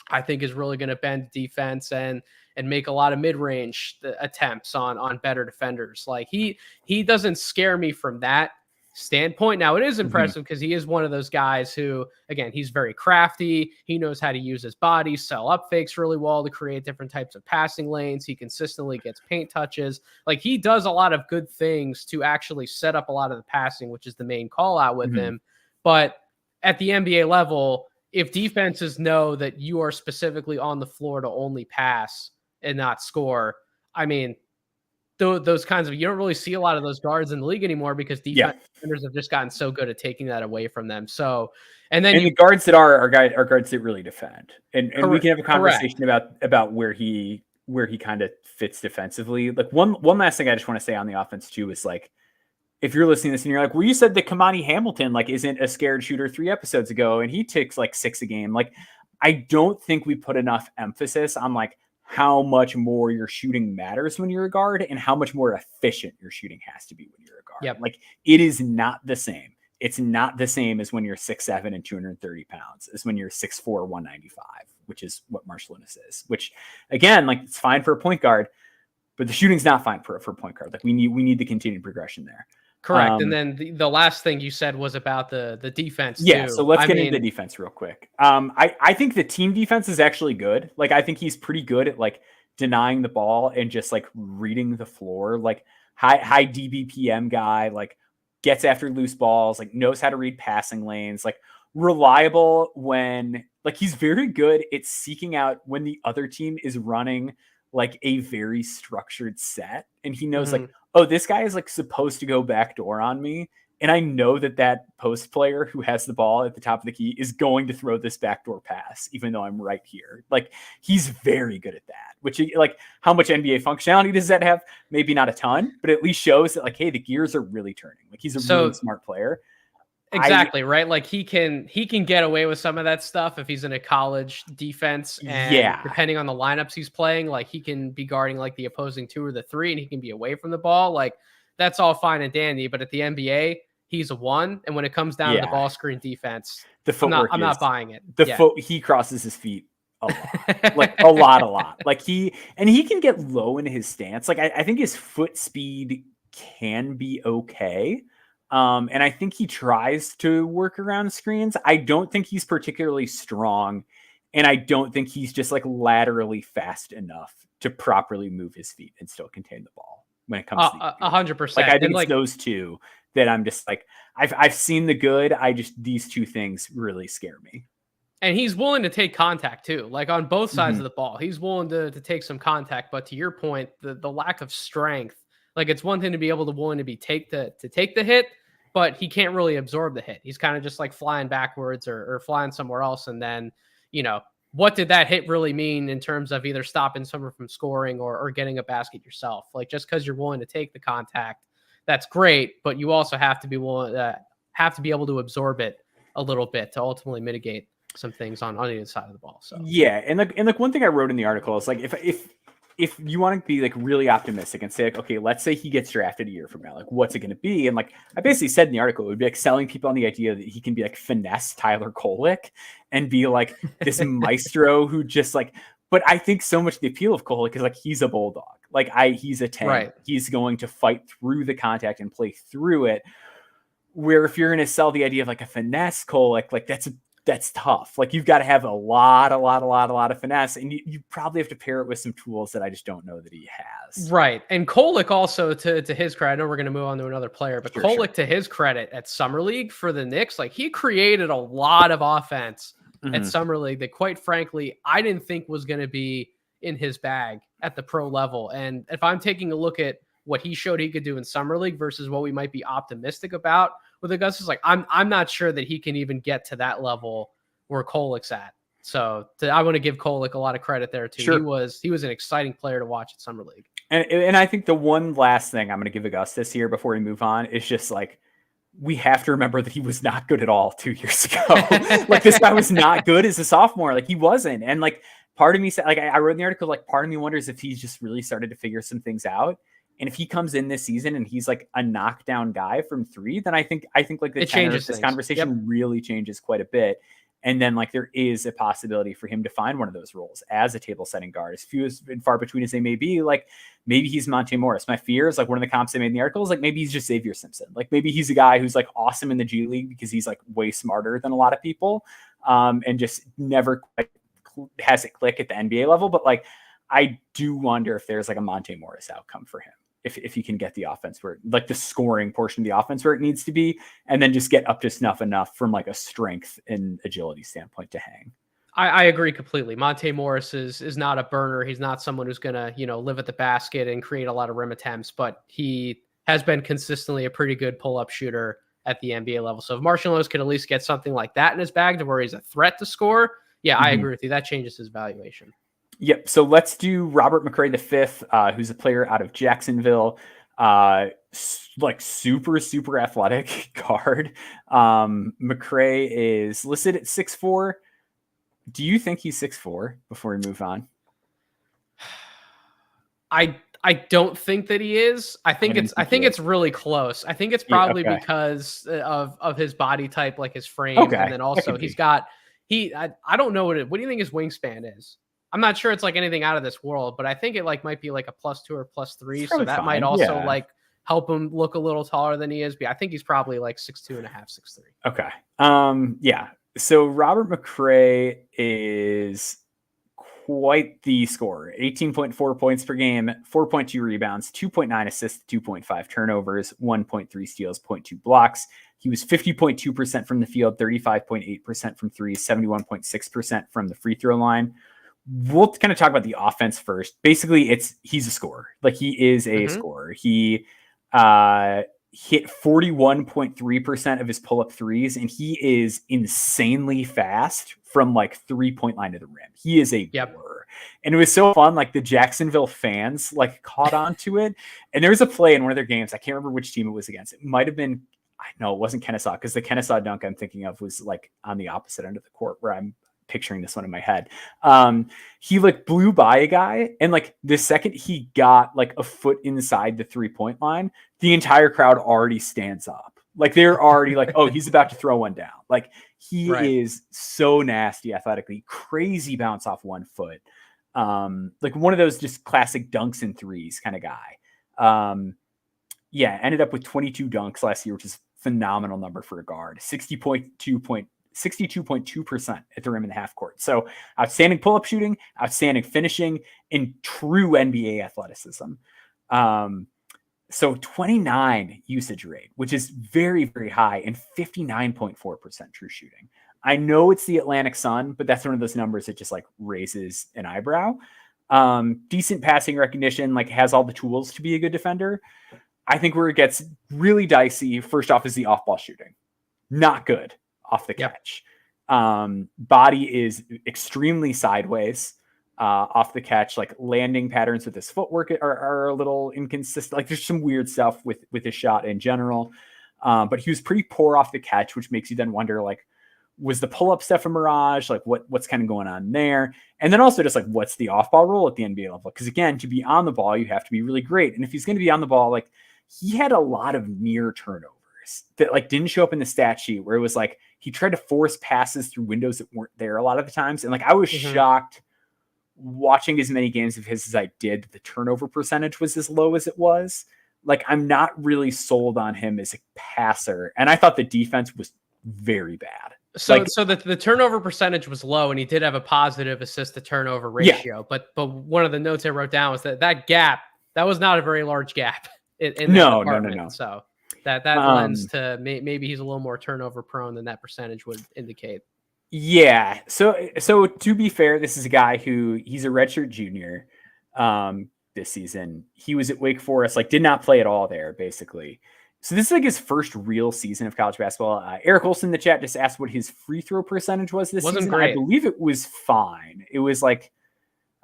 I think is really going to bend defense and make a lot of mid-range attempts on better defenders. Like he doesn't scare me from that standpoint. Now it is impressive because he is one of those guys who, again, he's very crafty. He knows how to use his body, sell up fakes really well to create different types of passing lanes. He consistently gets paint touches. Like he does a lot of good things to actually set up a lot of the passing, which is the main call out with him. But at the NBA level, if defenses know that you are specifically on the floor to only pass and not score, I mean, those kinds of, you don't really see a lot of those guards in the league anymore because defenders have just gotten so good at taking that away from them. So, and the guards that are guards that really defend, and we can have a conversation about where he kind of fits defensively. Like one last thing I just want to say on the offense too is like, if you're listening to this and you're like, well, you said that Kamani Hamilton like isn't a scared shooter 3 episodes ago, and he ticks like 6 a game. Like, I don't think we put enough emphasis on like how much more your shooting matters when you're a guard and how much more efficient your shooting has to be when you're a guard. Yep. Like it is not the same. It's not the same as when you're 6'7" and 230 pounds as when you're 6'4", 195, which is what Marciulionis is, which again, like it's fine for a point guard, but the shooting's not fine for a point guard. Like we need the continued progression there. Correct. And then the last thing you said was about the defense. Yeah. Too. So let's get into the defense real quick. I think the team defense is actually good. Like, I think he's pretty good at like denying the ball and just like reading the floor, like high DBPM guy, like gets after loose balls, like knows how to read passing lanes, like reliable when like he's very good at seeking out when the other team is running like a very structured set. And he knows like, oh, this guy is like supposed to go backdoor on me. And I know that post player who has the ball at the top of the key is going to throw this backdoor pass, even though I'm right here. Like he's very good at that, which like how much NBA functionality does that have? Maybe not a ton, but at least shows that like, hey, the gears are really turning. Like he's a really smart player. Exactly. Right. Like he can get away with some of that stuff if he's in a college defense and depending on the lineups he's playing, like he can be guarding like the opposing 2 or the 3 and he can be away from the ball. Like that's all fine and dandy. But at the NBA, he's a 1. And when it comes down to the ball screen defense, the footwork I'm not buying it. He crosses his feet a lot, like a lot. Like he can get low in his stance. Like I think his foot speed can be okay. And I think he tries to work around screens. I don't think he's particularly strong. And I don't think he's just like laterally fast enough to properly move his feet and still contain the ball when it comes to 100%. Like I think it's those two that I'm just like, I've seen the good. These 2 things really scare me. And he's willing to take contact too, like on both sides of the ball. He's willing to take some contact. But to your point, the lack of strength, like it's one thing to be willing to take the hit, but he can't really absorb the hit. He's kind of just like flying backwards or flying somewhere else. And then, what did that hit really mean in terms of either stopping someone from scoring or getting a basket yourself? Like just because you're willing to take the contact, that's great, but you also have to be able to absorb it a little bit to ultimately mitigate some things on either side of the ball. So yeah, and like one thing I wrote in the article is like if you want to be like really optimistic and say like, okay, let's say he gets drafted a year from now, like what's it going to be? And like I basically said in the article, it would be like selling people on the idea that he can be like finesse Tyler Kolek and be like this maestro who just like. But I think so much the appeal of Kolek is like he's a bulldog. Like he's a tank. Right. He's going to fight through the contact and play through it. Where if you're going to sell the idea of like a finesse Kolek, like that's tough. Like you've got to have a lot of finesse, and you probably have to pair it with some tools that I just don't know that he has. Right. And Kolek also to his credit, I know we're going to move on to another player, but Kolek to his credit at Summer League for the Knicks, like he created a lot of offense at Summer League that quite frankly, I didn't think was going to be in his bag at the pro level. And if I'm taking a look at what he showed he could do in Summer League versus what we might be optimistic about with Augustas, like I'm not sure that he can even get to that level where Kolek's at. So I want to give Kolek a lot of credit there too. Sure. He was an exciting player to watch at Summer League. And I think the one last thing I'm going to give Augustas here before we move on is just like, we have to remember that he was not good at all 2 years ago. Like, this guy was not good as a sophomore. Like, he wasn't. And like, part of me said, like, I wrote in the article, like, part of me wonders if he's just really started to figure some things out. And if he comes in this season and he's like a knockdown guy from 3, then I think like the tenor of this conversation really changes quite a bit. And then like there is a possibility for him to find one of those roles as a table setting guard, as few and far between as they may be. Like maybe he's Monte Morris. My fear is like one of the comps I made in the article is like maybe he's just Xavier Simpson. Like maybe he's a guy who's like awesome in the G League because he's like way smarter than a lot of people, and just never quite has it click at the NBA level. But like I do wonder if there's like a Monte Morris outcome for him. If he can get the offense where like the scoring portion of the offense where it needs to be, and then just get up to snuff enough from like a strength and agility standpoint to hang. I agree completely. Monte Morris is not a burner. He's not someone who's going to, live at the basket and create a lot of rim attempts, but he has been consistently a pretty good pull-up shooter at the NBA level. So if Marciulionis could at least get something like that in his bag to where he's a threat to score, I agree with you. That changes his valuation. Yep. So let's do Robert McRae V, who's a player out of Jacksonville, like super athletic guard. McRae is listed at 6'4". Do you think he's 6'4" before we move on? I don't think that he is. I think it's really close. I think it's probably because of his body type, like his frame, and then also he's got I don't know what do you think his wingspan is? I'm not sure it's like anything out of this world, but I think it like might be like a +2 or +3. So that might also like help him look a little taller than he is. But I think he's probably like 6'2.5", 6'3". Okay. Yeah. So Robert McRae is quite the scorer. 18.4 points per game, 4.2 rebounds, 2.9 assists, 2.5 turnovers, 1.3 steals, 0.2 blocks. He was 50.2% from the field, 35.8% from 3, 71.6% from the free throw line. We'll kind of talk about the offense first. Basically, he's a scorer. Like he is a scorer. He hit 41.3% of his pull-up threes, and he is insanely fast from like 3-point line to the rim. He is a blur. And it was so fun. Like the Jacksonville fans like caught on to it. And there was a play in one of their games. I can't remember which team it was against. It might've been, I know it wasn't Kennesaw, because the Kennesaw dunk I'm thinking of was like on the opposite end of the court where I'm picturing this one in my head. He like blew by a guy, and like the second he got like a foot inside the 3-point line, the entire crowd already stands up. Like they're already like, oh, he's about to throw one down. Like he is so nasty athletically, crazy bounce off 1 foot. Like one of those just classic dunks and threes kind of guy. Ended up with 22 dunks last year, which is a phenomenal number for a guard. 62.2% at the rim in the half court. So outstanding pull-up shooting, outstanding finishing, and true NBA athleticism. So 29 usage rate, which is very, very high, and 59.4% true shooting. I know it's the Atlantic Sun, but that's one of those numbers that just like raises an eyebrow. Decent passing recognition, like has all the tools to be a good defender. I think where it gets really dicey, first off, is the off-ball shooting. Not good off the catch. Body is extremely sideways off the catch. Like landing patterns with his footwork are a little inconsistent. Like there's some weird stuff with his shot in general. But he was pretty poor off the catch, which makes you then wonder, like, was the pull-up stuff a mirage? Like what's kind of going on there? And then also just like, what's the off-ball role at the NBA level? Because again, to be on the ball, you have to be really great. And if he's going to be on the ball, like he had a lot of near turnovers that like didn't show up in the stat sheet, where it was like he tried to force passes through windows that weren't there a lot of the times. And like I was shocked watching as many games of his as I did that the turnover percentage was as low as it was. Like I'm not really sold on him as a passer. And I thought the defense was very bad. So the turnover percentage was low, and he did have a positive assist to turnover ratio. But one of the notes I wrote down was that gap, that was not a very large gap in that department. No. So that lends to maybe he's a little more turnover prone than that percentage would indicate. Yeah. So to be fair, this is a guy he's a redshirt junior this season. He was at Wake Forest, like did not play at all there, basically. So this is like his first real season of college basketball. Eric Olson in the chat just asked what his free throw percentage was this season. Great. I believe it was fine. It was like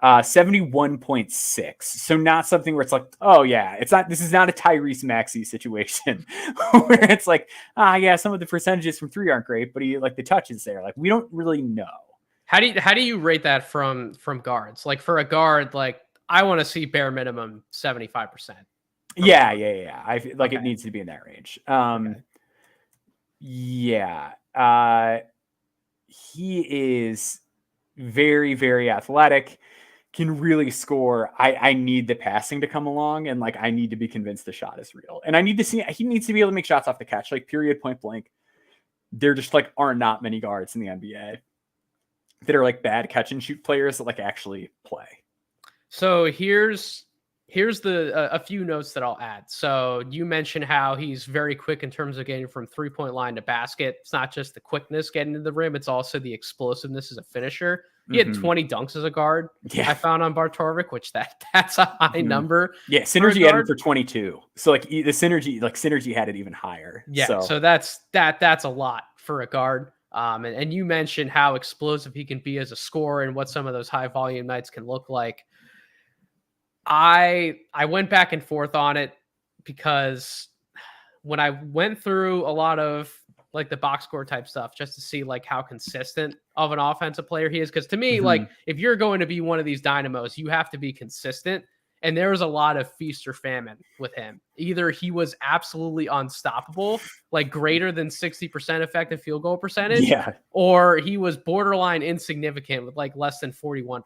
71.6. So not something where it's like, oh yeah, this is not a Tyrese Maxey situation where it's like, yeah, some of the percentages from three aren't great, but he like the touch is there. Like we don't really know. How do you rate that from guards? Like for a guard, like I want to see bare minimum 75%. Yeah. I feel like it needs to be in that range. Yeah. He is very, very athletic, can really score. I need the passing to come along, and like I need to be convinced the shot is real. And I need to see he needs to be able to make shots off the catch, like period, point blank. There just like are not many guards in the NBA that are like bad catch and shoot players that like actually play. So here's a few notes that I'll add. So you mentioned how he's very quick in terms of getting from 3-point line to basket. It's not just the quickness getting to the rim, it's also the explosiveness as a the He had 20 dunks as a guard. Yeah. I found on Bartorvik, which that's a high number. Yeah, Synergy had it for 22. So like the Synergy had it even higher. Yeah, so that's a lot for a guard. And you mentioned how explosive he can be as a scorer and what some of those high volume nights can look like. I went back and forth on it because when I went through a lot of like the box score type stuff just to see like how consistent of an offensive player he is. Because to me, like if you're going to be one of these dynamos, you have to be consistent. And there was a lot of feast or famine with him. Either he was absolutely unstoppable, like greater than 60% effective field goal percentage, or he was borderline insignificant with like less than 41%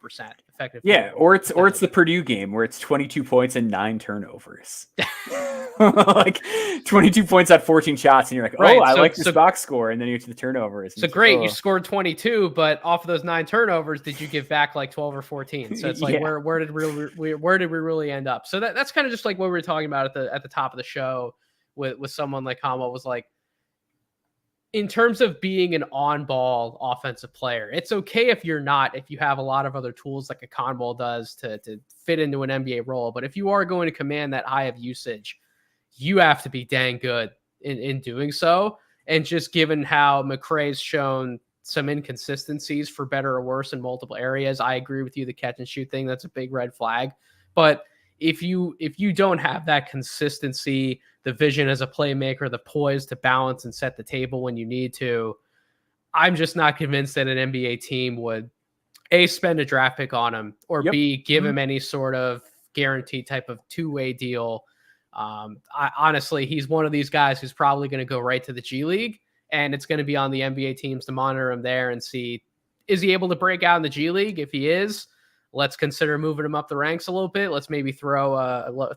effective. Yeah, or it's the Purdue game where it's 22 points and 9 turnovers. Like 22 points at 14 shots, and you're like, I like this box score, and then you get to the turnovers. So great, you scored 22, but off of those 9 turnovers, did you give back like 12 or 14? So it's like, where did we really end up? So that's kind of just like what we were talking about at the top of the show with someone like Conwell was like, in terms of being an on-ball offensive player, it's okay if you have a lot of other tools like a Conwell does to fit into an NBA role. But if you are going to command that high of usage, you have to be dang good in doing so. And just given how McRae's shown some inconsistencies for better or worse in multiple areas, I agree with you. The catch and shoot thing, that's a big red flag. But if you don't have that consistency, the vision as a playmaker, the poise to balance and set the table when you need to, I'm just not convinced that an NBA team would A, spend a draft pick on him, or B, give him any sort of guaranteed type of two-way deal. Honestly, he's one of these guys who's probably going to go right to the G League, and it's going to be on the NBA teams to monitor him there and see, is he able to break out in the G League? If he is, let's consider moving him up the ranks a little bit. Let's maybe throw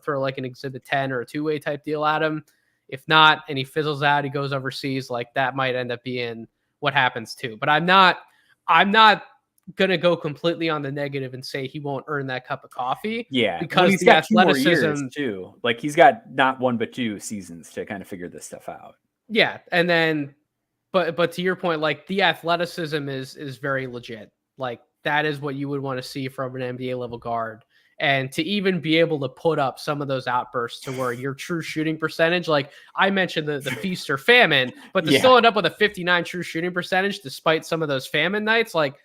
like an Exhibit 10 or a two-way type deal at him. If not, and he fizzles out, he goes overseas, like that might end up being what happens too. But I'm not going to go completely on the negative and say he won't earn that cup of coffee. Yeah, because he's got athleticism too. Like he's got not 1 but 2 seasons to kind of figure this stuff out. Yeah, and then, but to your point, like the athleticism is very legit. Like that is what you would want to see from an NBA level guard. And to even be able to put up some of those outbursts to where your true shooting percentage, like I mentioned the feast or famine, but to still end up with a 59 true shooting percentage despite some of those famine nights, like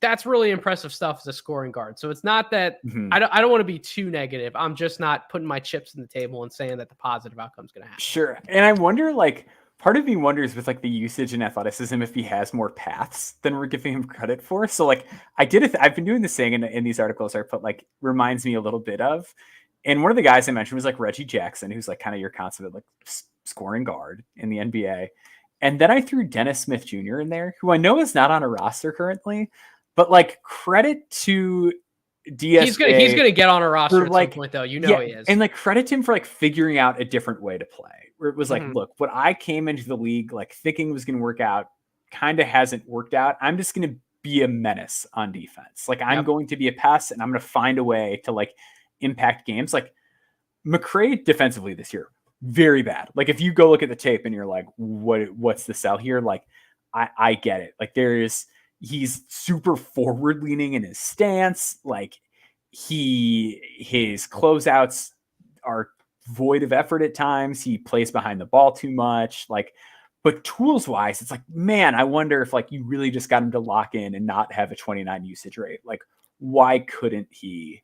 that's really impressive stuff as a scoring guard. So it's not that I don't want to be too negative. I'm just not putting my chips on the table and saying that the positive outcome is going to happen. Sure. And I wonder, like, part of me wonders with like the usage and athleticism if he has more paths than we're giving him credit for. So like I've been doing this thing in these articles I put like reminds me a little bit of, and one of the guys I mentioned was like Reggie Jackson, who's like kind of your consummate like scoring guard in the NBA. And then I threw Dennis Smith Jr. in there, who I know is not on a roster currently, but like credit to DSA. He's gonna get on a roster at some point though. He is. And like credit him for like figuring out a different way to play. Where it was like, look, what I came into the league like thinking was going to work out kind of hasn't worked out. I'm just going to be a menace on defense. Like I'm going to be a pest and I'm going to find a way to like impact games. Like McRae defensively this year, very bad. Like if you go look at the tape and you're like, what's the sell here? Like I get it. Like he's super forward leaning in his stance. Like his closeouts are void of effort at times. He plays behind the ball too much. Like, but tools wise, it's like, man, I wonder if like you really just got him to lock in and not have a 29 usage rate. Like, why couldn't he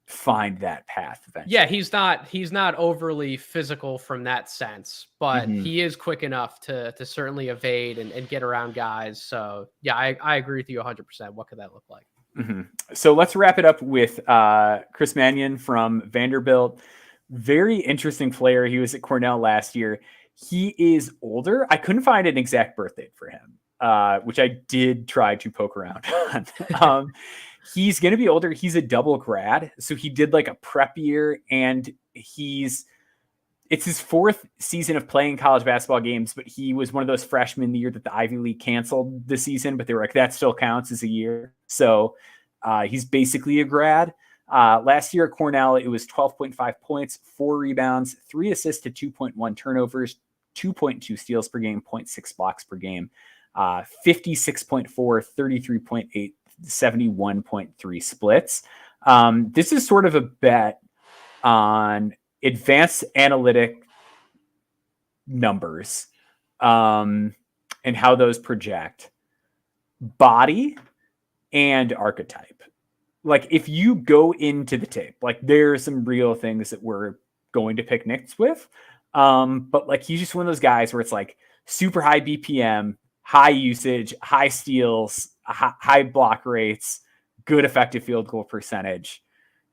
find that path eventually? Yeah, he's not overly physical from that sense, but he is quick enough to certainly evade and get around guys. So yeah, I agree with you 100%. What could that look like? So let's wrap it up with Chris Mannion from Vanderbilt. Very interesting player. He was at Cornell last year. He is older. I couldn't find an exact birth date for him, which I did try to poke around on. He's going to be older. He's a double grad. So he did like a prep year, and it's his fourth season of playing college basketball games, but he was one of those freshmen the year that the Ivy League canceled the season, but they were like, that still counts as a year. So he's basically a grad. Last year at Cornell, it was 12.5 points, 4 rebounds, 3 assists to 2.1 turnovers, 2.2 steals per game, 0.6 blocks per game, 56.4, 33.8, 71.3 splits. This is sort of a bet on advanced analytic numbers and how those project body and archetype. Like if you go into the tape, like there are some real things that we're going to pick nits with. But like he's just one of those guys where it's like super high BPM, high usage, high steals, high block rates, good effective field goal percentage.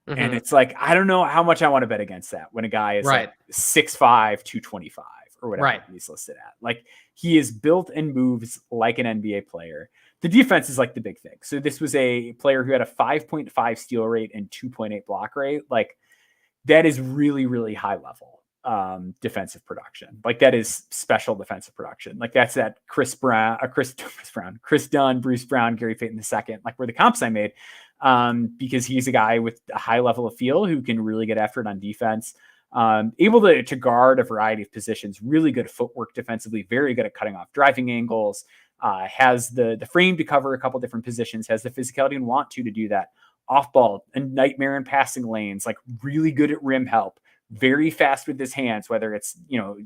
And it's like, I don't know how much I want to bet against that when a guy is like 6'5", 225 or whatever he's listed at. Like he is built and moves like an NBA player. The defense is like the big thing. So this was a player who had a 5.5 steal rate and 2.8 block rate. Like that is really, really high level defensive production. Like that is special defensive production. Like that's that Chris Dunn, Bruce Brown, Gary Payton II, like were the comps I made. Because he's a guy with a high level of feel who can really get after it on defense, able to guard a variety of positions, really good footwork defensively, very good at cutting off driving angles, has the frame to cover a couple different positions, has the physicality and want to do that. Off ball, a nightmare in passing lanes, like really good at rim help, very fast with his hands, whether it's, you know,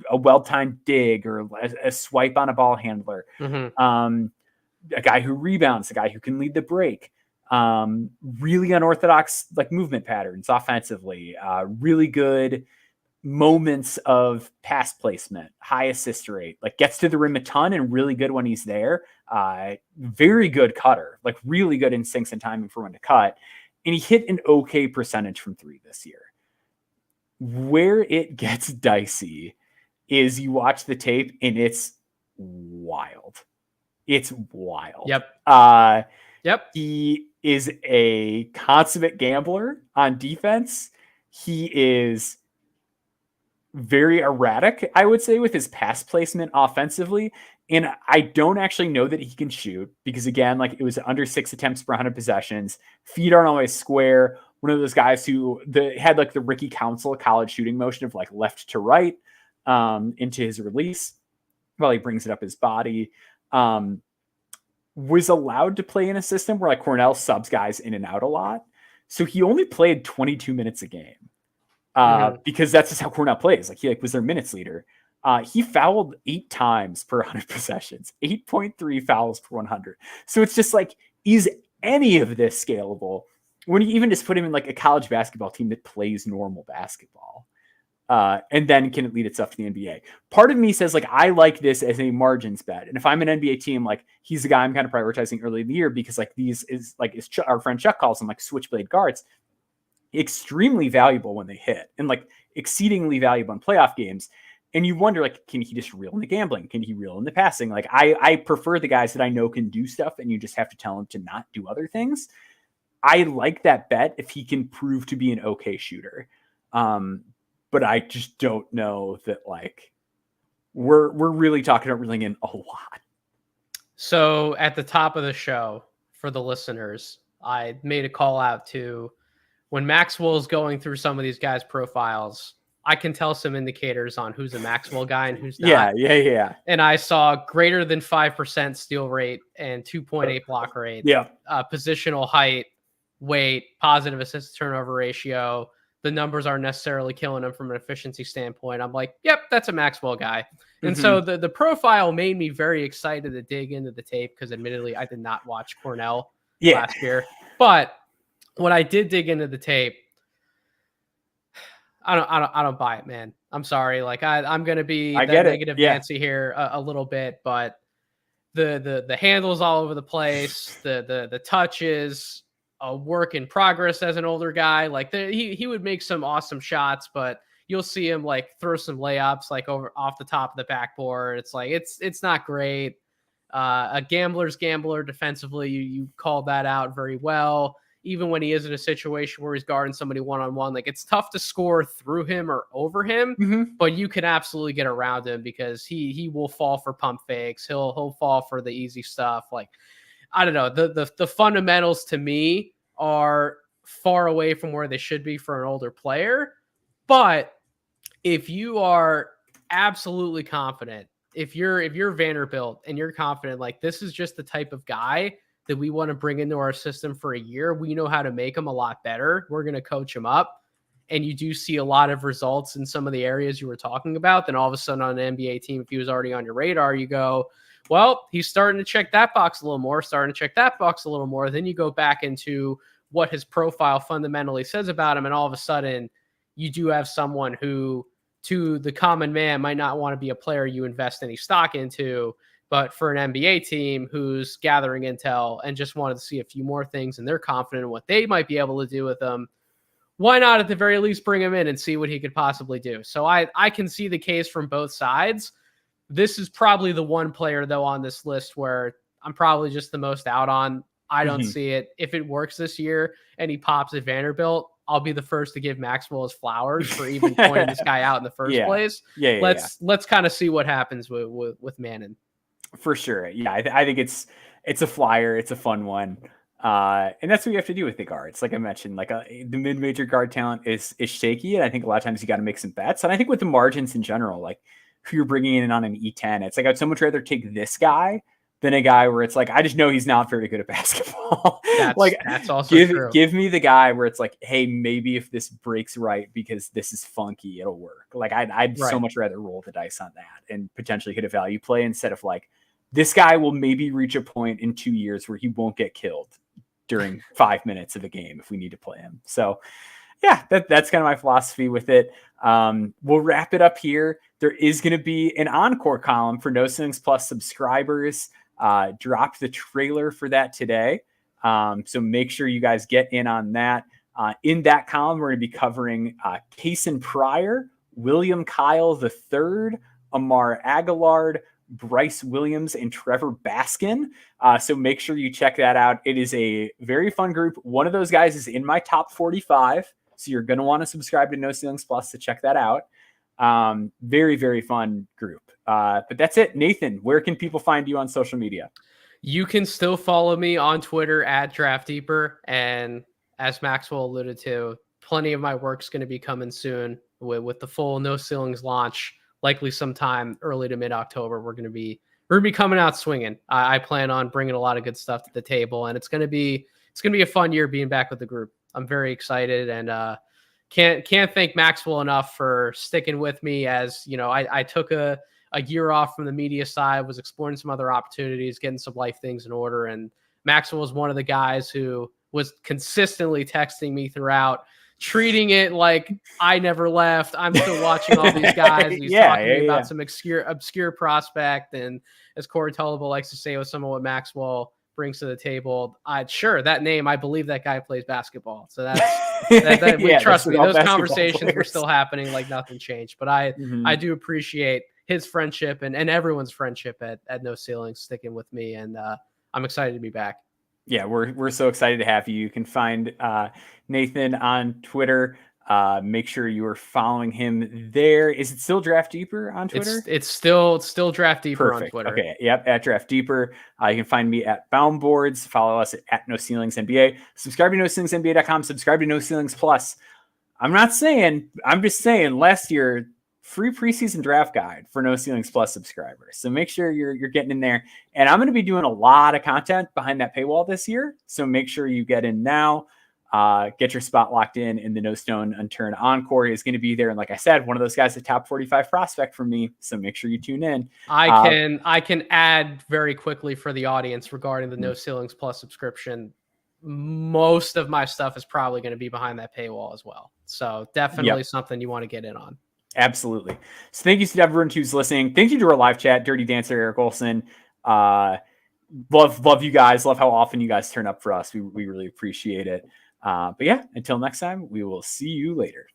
a well-timed dig or a swipe on a ball handler. A guy who rebounds, a guy who can lead the break. Really unorthodox like movement patterns offensively, really good moments of pass placement, high assist rate, like gets to the rim a ton and really good when he's there. Very good cutter, like really good instincts and timing for when to cut. And he hit an okay percentage from 3 this year. Where it gets dicey is you watch the tape and it's wild. It's wild. Yep. He is a consummate gambler on defense. He is very erratic, I would say, with his pass placement offensively. And I don't actually know that he can shoot because, again, like it was under 6 attempts per 100 possessions. Feet aren't always square. One of those guys who had like the Ricky Council college shooting motion of like left to right into his release while he brings it up his body. Was allowed to play in a system where like Cornell subs guys in and out a lot. So he only played 22 minutes a game because that's just how Cornell plays. Like he was their minutes leader. He fouled 8 times per 100 possessions, 8.3 fouls per 100. So it's just like, is any of this scalable when you even just put him in like a college basketball team that plays normal basketball? And then can it lead itself to the NBA? Part of me says like, I like this as a margins bet. And if I'm an NBA team, like he's the guy I'm kind of prioritizing early in the year because like these is like our friend Chuck calls them like switchblade guards, extremely valuable when they hit and like exceedingly valuable in playoff games. And you wonder like, can he just reel in the gambling? Can he reel in the passing? Like I prefer the guys that I know can do stuff and you just have to tell him to not do other things. I like that bet if he can prove to be an okay shooter. But I just don't know that like we're really talking about reeling in a lot. So at the top of the show for the listeners, I made a call out to when Maxwell is going through some of these guys' profiles, I can tell some indicators on who's a Maxwell guy and who's not. Yeah. And I saw greater than 5% steal rate and 2.8 block rate. Yeah. Positional height, weight, positive assist turnover ratio. the numbers aren't necessarily killing him from an efficiency standpoint. I'm like, yep, that's a Maxwell guy. And so the profile made me very excited to dig into the tape because admittedly I did not watch Cornell last year. But when I did dig into the tape, I don't buy it, man. I'm sorry. Like I'm gonna be that negative Nancy here a little bit, but the handles all over the place, the touches, a work in progress as an older guy. Like he would make some awesome shots, but you'll see him like throw some layups like over off the top of the backboard. It's like it's not great. A gambler's gambler defensively. You called that out very well. Even when he is in a situation where he's guarding somebody one-on-one, like it's tough to score through him or over him, but you can absolutely get around him because he will fall for pump fakes. He'll fall for the easy stuff. Like, I don't know. The fundamentals to me are far away from where they should be for an older player. But if you are absolutely confident, if you're Vanderbilt and you're confident, like this is just the type of guy that we want to bring into our system for a year. We know how to make him a lot better. We're going to coach him up. And you do see a lot of results in some of the areas you were talking about. Then all of a sudden on an NBA team, if he was already on your radar, you go, well, he's starting to check that box a little more, starting to check that box a little more. Then you go back into what his profile fundamentally says about him. And all of a sudden you do have someone who, to the common man, might not want to be a player you invest any stock into. But for an NBA team who's gathering intel and just wanted to see a few more things and they're confident in what they might be able to do with them, why not at the very least bring him in and see what he could possibly do? So I can see the case from both sides. This is probably the one player, though, on this list where I'm probably just the most out on. I don't see it. If it works this year and he pops at Vanderbilt, I'll be the first to give Maxwell his flowers for even pointing this guy out in the first place. Let's kind of see what happens with Manning. For sure. Yeah, I think it's a flyer. It's a fun one. And that's what you have to do with the guards. Like I mentioned, like the mid-major guard talent is shaky. And I think a lot of times you got to make some bets. And I think with the margins in general, like who you're bringing in on an E10, it's like I'd so much rather take this guy than a guy where it's like, I just know he's not very good at basketball. That's also true. Give me the guy where it's like, hey, maybe if this breaks right because this is funky, it'll work. Like I'd so much rather roll the dice on that and potentially hit a value play instead of like, this guy will maybe reach a point in 2 years where he won't get killed during 5 minutes of a game if we need to play him. So yeah, that's kind of my philosophy with it. We'll wrap it up here. There is going to be an encore column for No Ceilings Plus subscribers. Dropped the trailer for that today. So make sure you guys get in on that. In that column, we're going to be covering Kaysen Pryor, William Kyle III, Amar Aguilard, Bryce Williams, and Trevor Baskin. So make sure you check that out. It is a very fun group. One of those guys is in my top 45. So you're going to want to subscribe to No Ceilings Plus to check that out. Very, very fun group. But that's it. Nathan, where can people find you on social media? You can still follow me on Twitter at DraftDeeper. And as Maxwell alluded to, plenty of my work's going to be coming soon with the full No Ceilings launch. Likely sometime early to mid-October, we're going to be coming out swinging. I plan on bringing a lot of good stuff to the table, and it's going to be a fun year being back with the group. I'm very excited, and can't thank Maxwell enough for sticking with me. As you know, I took a year off from the media side, was exploring some other opportunities, getting some life things in order, and Maxwell was one of the guys who was consistently texting me throughout, treating it like I never left. I'm still watching all these guys. He's talking to me about some obscure prospect. And as Corey Tullable likes to say, with some of what Maxwell brings to the table, that name, I believe that guy plays basketball. So trust me, those conversations were still happening like nothing changed. But I do appreciate his friendship and everyone's friendship at No Ceilings sticking with me. And I'm excited to be back. Yeah, we're so excited to have you. You can find Nathan on Twitter. Make sure you are following him there. Is it still Draft Deeper on Twitter? It's still Draft Deeper on Twitter. Okay, yep, at Draft Deeper. You can find me at Bound Boards. Follow us at No Ceilings NBA. Subscribe to NoCeilingsNBA.com. Subscribe to No Ceilings Plus. I'm just saying last year, free preseason draft guide for No Ceilings Plus subscribers. So make sure you're getting in there. And I'm going to be doing a lot of content behind that paywall this year. So make sure you get in now. get your spot locked in the No Stone Unturned Encore. Is going to be there. And like I said, one of those guys, a top 45 prospect for me. So make sure you tune in. I can add very quickly for the audience regarding the No Ceilings Plus subscription. Most of my stuff is probably going to be behind that paywall as well. So definitely something you want to get in on. Absolutely. So thank you to everyone who's listening. Thank you to our live chat, Dirty Dancer, Eric Olson. Love you guys. Love how often you guys turn up for us. We really appreciate it. But yeah, until next time, we will see you later.